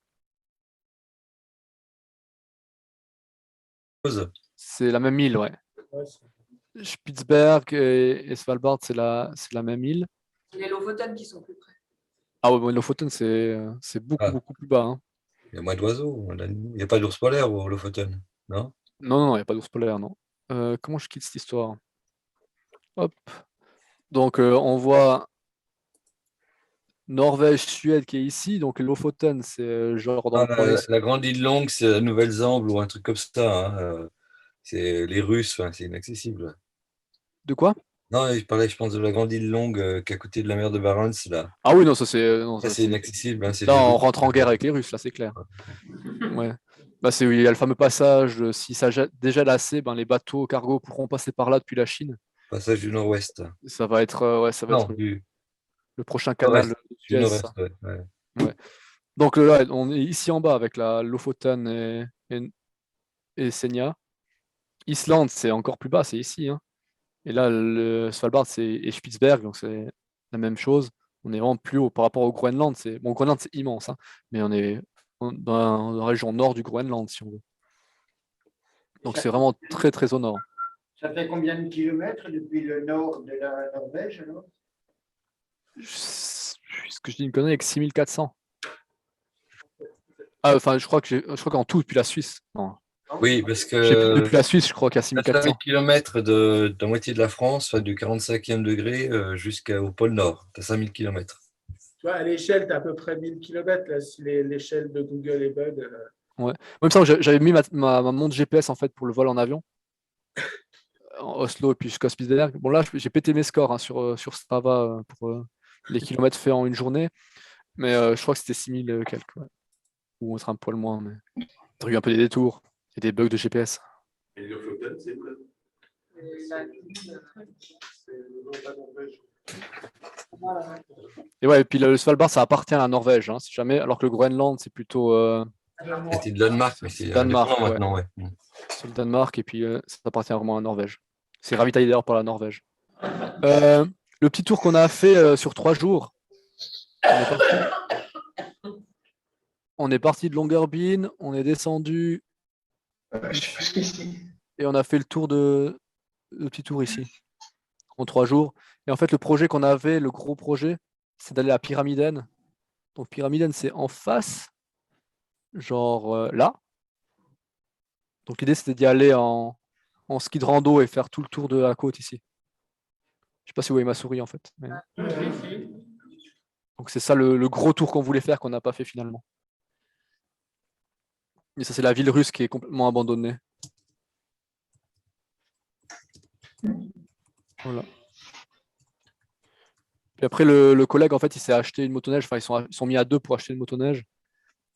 S1: C'est la même île, ouais.
S3: Ouais,
S1: Spitzberg et Svalbard, c'est la même île.
S4: Les Lofoten qui sont plus près.
S1: Ah ouais, bon, Lofoten, c'est beaucoup,
S2: Ah,
S1: beaucoup plus bas, hein.
S2: il y a moins d'oiseaux, d'animaux. Il n'y a pas d'ours polaire au Lofoten, non?
S1: Non, non, il n'y a pas d'ours polaire, non. Comment je quitte cette histoire? Hop. Donc, on voit Norvège, Suède qui est ici. Donc, Lofoten, c'est genre dans
S2: Ah,
S1: le coin ici.
S2: la grande île longue, c'est la Nouvelle-Zambie ou un truc comme ça, hein. C'est les Russes, enfin, c'est inaccessible.
S1: De quoi?
S2: Non, je parlais, je pense, de la grande île longue qui est à côté de la mer de Barents, là.
S1: Ah oui, non, ça c'est. Non,
S2: Ça,
S1: ça,
S2: c'est inaccessible, hein, c'est
S1: là,
S2: les
S1: on
S2: Russes.
S1: rentre en guerre avec les Russes, là, c'est clair. Ouais. Bah, c'est, il y a le fameux passage, si ça dégèle assez, ben, les bateaux cargo pourront passer par là depuis la Chine.
S2: Passage du Nord-Ouest.
S1: Ça va être, ouais, ça va
S2: Non,
S1: être
S2: du
S1: le prochain canal
S2: Nord-Est.
S1: de
S2: Du
S1: Suez, ça.
S2: Nord-Est, ouais. Ouais.
S1: Ouais. Donc là, on est ici en bas avec la Lofoten et Senja. Islande, c'est encore plus bas, c'est ici, hein. Et là, le Svalbard, c'est et Spitsberg, donc c'est la même chose. On est vraiment plus haut par rapport au Groenland. Bon, Groenland, c'est immense, hein, mais on est dans la région nord du Groenland, si on veut. Donc c'est vraiment très, très au nord.
S3: Ça fait combien de kilomètres depuis le nord de la Norvège alors?
S1: Ce que je dis une connerie avec 6400. Ah, enfin, je crois qu'en tout, depuis la Suisse. Non.
S2: Oui, parce
S1: Je sais plus,
S2: que
S1: depuis la Suisse, je crois qu'il y a
S2: à
S1: 6400.
S2: 5000 km de la moitié de la France, enfin, du 45e degré jusqu'au pôle Nord. Tu as 5000 km.
S5: Tu vois, à l'échelle, tu as à peu près 1000 km, là, si l'échelle de Google est bonne.
S1: Ouais. Même ça, j'avais mis ma montre GPS en fait pour le vol en avion. En Oslo et puis jusqu'à Spitsberg. Bon, là, j'ai pété mes scores, hein, sur Strava, pour les kilomètres faits en une journée. Mais je crois que c'était 6000 quelques. Ouais. Ou on sera un poil moins. Mais t'as eu un peu des détours et des bugs de GPS.
S6: Et le Lofoten, c'est où là?
S5: C'est le nord de la Norvège.
S1: Et ouais, et puis le Svalbard, ça appartient à la Norvège, hein, si jamais, alors que le Groenland, c'est plutôt
S2: C'était de Danemark, mais c'est
S1: Danemark,
S2: indépendant
S1: ouais.
S2: maintenant. Ouais.
S1: C'est le Danemark, et puis ça appartient vraiment à la Norvège. C'est ravitaillé d'ailleurs par la Norvège. Le petit tour qu'on a fait sur 3 jours, on est parti de Longyearbyen, on est descendu et on a fait le petit tour ici en 3 jours. Et en fait, le projet qu'on avait, le gros projet, c'est d'aller à Pyramiden. Donc Pyramiden, c'est en face, genre là. Donc l'idée, c'était d'y aller en ski de rando et faire tout le tour de la côte ici. Je sais pas si vous voyez ma souris en fait. Donc c'est ça le gros tour qu'on voulait faire, qu'on n'a pas fait finalement. Et ça, c'est la ville russe qui est complètement abandonnée. Voilà. Puis après, le collègue, en fait, il s'est acheté une motoneige. Enfin, ils sont mis à deux pour acheter une motoneige.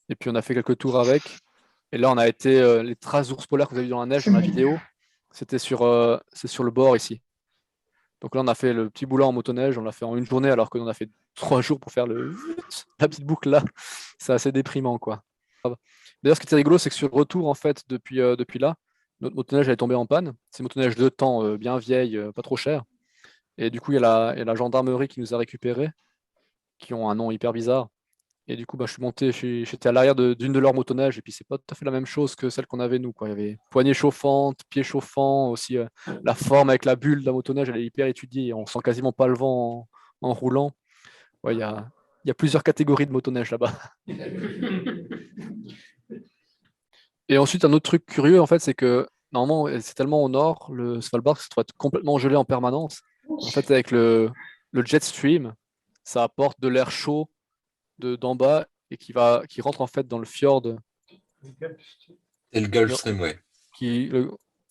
S1: Et puis on a fait quelques tours avec. Et là, on a été les traces d'ours polaires que vous avez vues dans la neige, dans la vidéo. C'est sur le bord ici. Donc là, on a fait le petit boulot en motoneige. On l'a fait en une journée, alors qu'on a fait 3 jours pour faire la petite boucle là. C'est assez déprimant, quoi. D'ailleurs, ce qui était rigolo, c'est que sur le retour, en fait, depuis là, notre motoneige elle est tombée en panne. C'est une motoneige de temps, bien vieille, pas trop chère. Et du coup, il y a la gendarmerie qui nous a récupérés, qui ont un nom hyper bizarre. Et du coup, je suis monté, j'étais à l'arrière d'une de leurs motoneiges, et puis c'est pas tout à fait la même chose que celle qu'on avait nous, quoi. Il y avait poignée chauffante, pied chauffant, aussi la forme avec la bulle de la motoneige, elle est hyper étudiée, et on sent quasiment pas le vent en roulant. Ouais, il y a plusieurs catégories de motoneige là-bas. Et ensuite, un autre truc curieux, en fait, c'est que normalement, c'est tellement au nord, le Svalbard, ça doit être complètement gelé en permanence. En fait, avec le jet stream, ça apporte de l'air chaud d'en bas et qui rentre en fait dans le fjord.
S2: Et le Gulf Stream, ouais.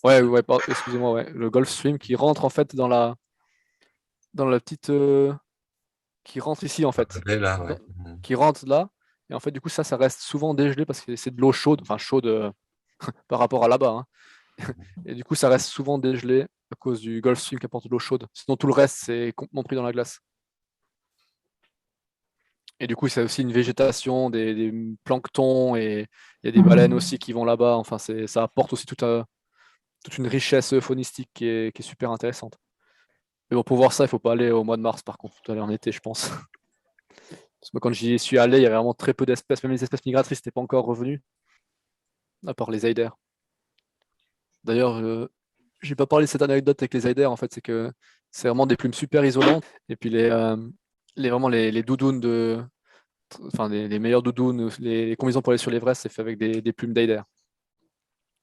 S1: Ouais, excusez-moi, ouais, le Gulf Stream qui rentre en fait dans la petite qui rentre ici en fait,
S2: Là, ouais.
S1: qui rentre là. Et en fait, du coup, ça reste souvent dégelé parce que c'est de l'eau chaude, enfin chaude par rapport à là-bas, hein. Et du coup, ça reste souvent dégelé à cause du Gulf Stream qui apporte de l'eau chaude. Sinon, tout le reste, c'est complètement pris dans la glace. Et du coup, c'est aussi une végétation, des planctons, et il y a des baleines aussi qui vont là-bas. Enfin, ça apporte aussi toute une richesse faunistique qui est super intéressante. Mais bon, pour voir ça, il ne faut pas aller au mois de mars, par contre. Il faut aller en été, je pense. Parce que moi, quand j'y suis allé, il y avait vraiment très peu d'espèces. Même les espèces migratrices n'étaient pas encore revenues, à part les eiders. D'ailleurs, je n'ai pas parlé de cette anecdote avec les eiders, en fait, c'est que c'est vraiment des plumes super isolantes. Et puis vraiment les doudounes enfin les meilleures doudounes, les combinaisons pour aller sur l'Everest, c'est fait avec des plumes d'eider.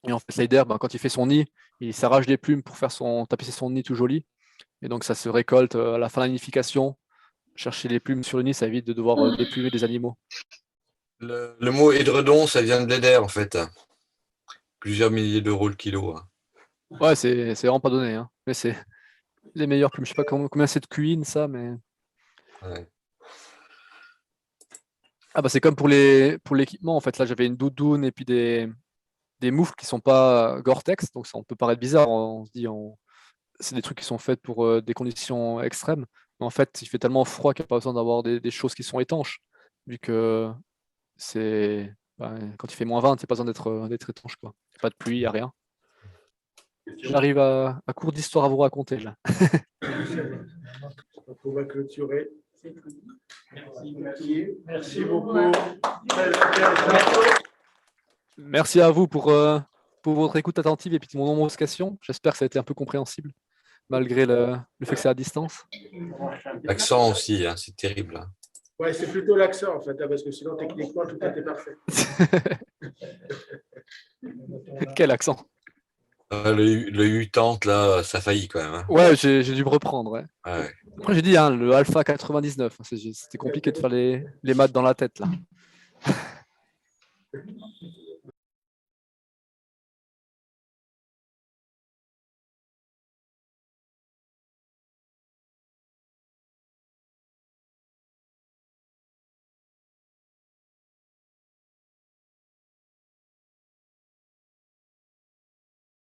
S1: Et en fait, l'eider, quand il fait son nid, il s'arrache des plumes pour tapisser son nid tout joli. Et donc ça se récolte à la fin de la nidification. Chercher les plumes sur le nid, ça évite de devoir déplumer des animaux.
S2: Le mot édredon, ça vient de l'eider, en fait. Plusieurs milliers d'euros le kilo.
S1: Ouais, c'est vraiment pas donné, hein. Mais c'est les meilleures plumes. Je sais pas combien c'est de QI, ça, mais.
S2: Ouais.
S1: Ah bah c'est comme pour l'équipement, en fait. Là, j'avais une doudoune et puis des moufles qui sont pas Gore-Tex, donc ça on peut paraître bizarre. On se dit, c'est des trucs qui sont faits pour des conditions extrêmes. Mais en fait, il fait tellement froid qu'il n'y a pas besoin d'avoir des choses qui sont étanches, vu que quand il fait -20, il n'y a pas besoin d'être étanche, quoi. Y a pas de pluie, il n'y a rien. J'arrive à court d'histoire à vous raconter là.
S5: Donc, on va clôturer.
S3: Merci.
S5: Merci beaucoup. Très intéressant.
S1: Merci à vous pour votre écoute attentive et puis mon nombreuses questions. J'espère que ça a été un peu compréhensible, malgré le fait que c'est à distance.
S2: L'accent aussi, hein, c'est terrible. Hein.
S5: Ouais, c'est plutôt l'accent, en fait, hein, parce que sinon, techniquement, tout était parfait.
S1: Quel accent?
S2: Le U-tente, là, ça faillit quand même. Hein.
S1: Ouais, j'ai dû me reprendre. Ouais.
S2: Ouais.
S1: Après, j'ai dit hein, le Alpha 99. C'était compliqué de faire les maths dans la tête là.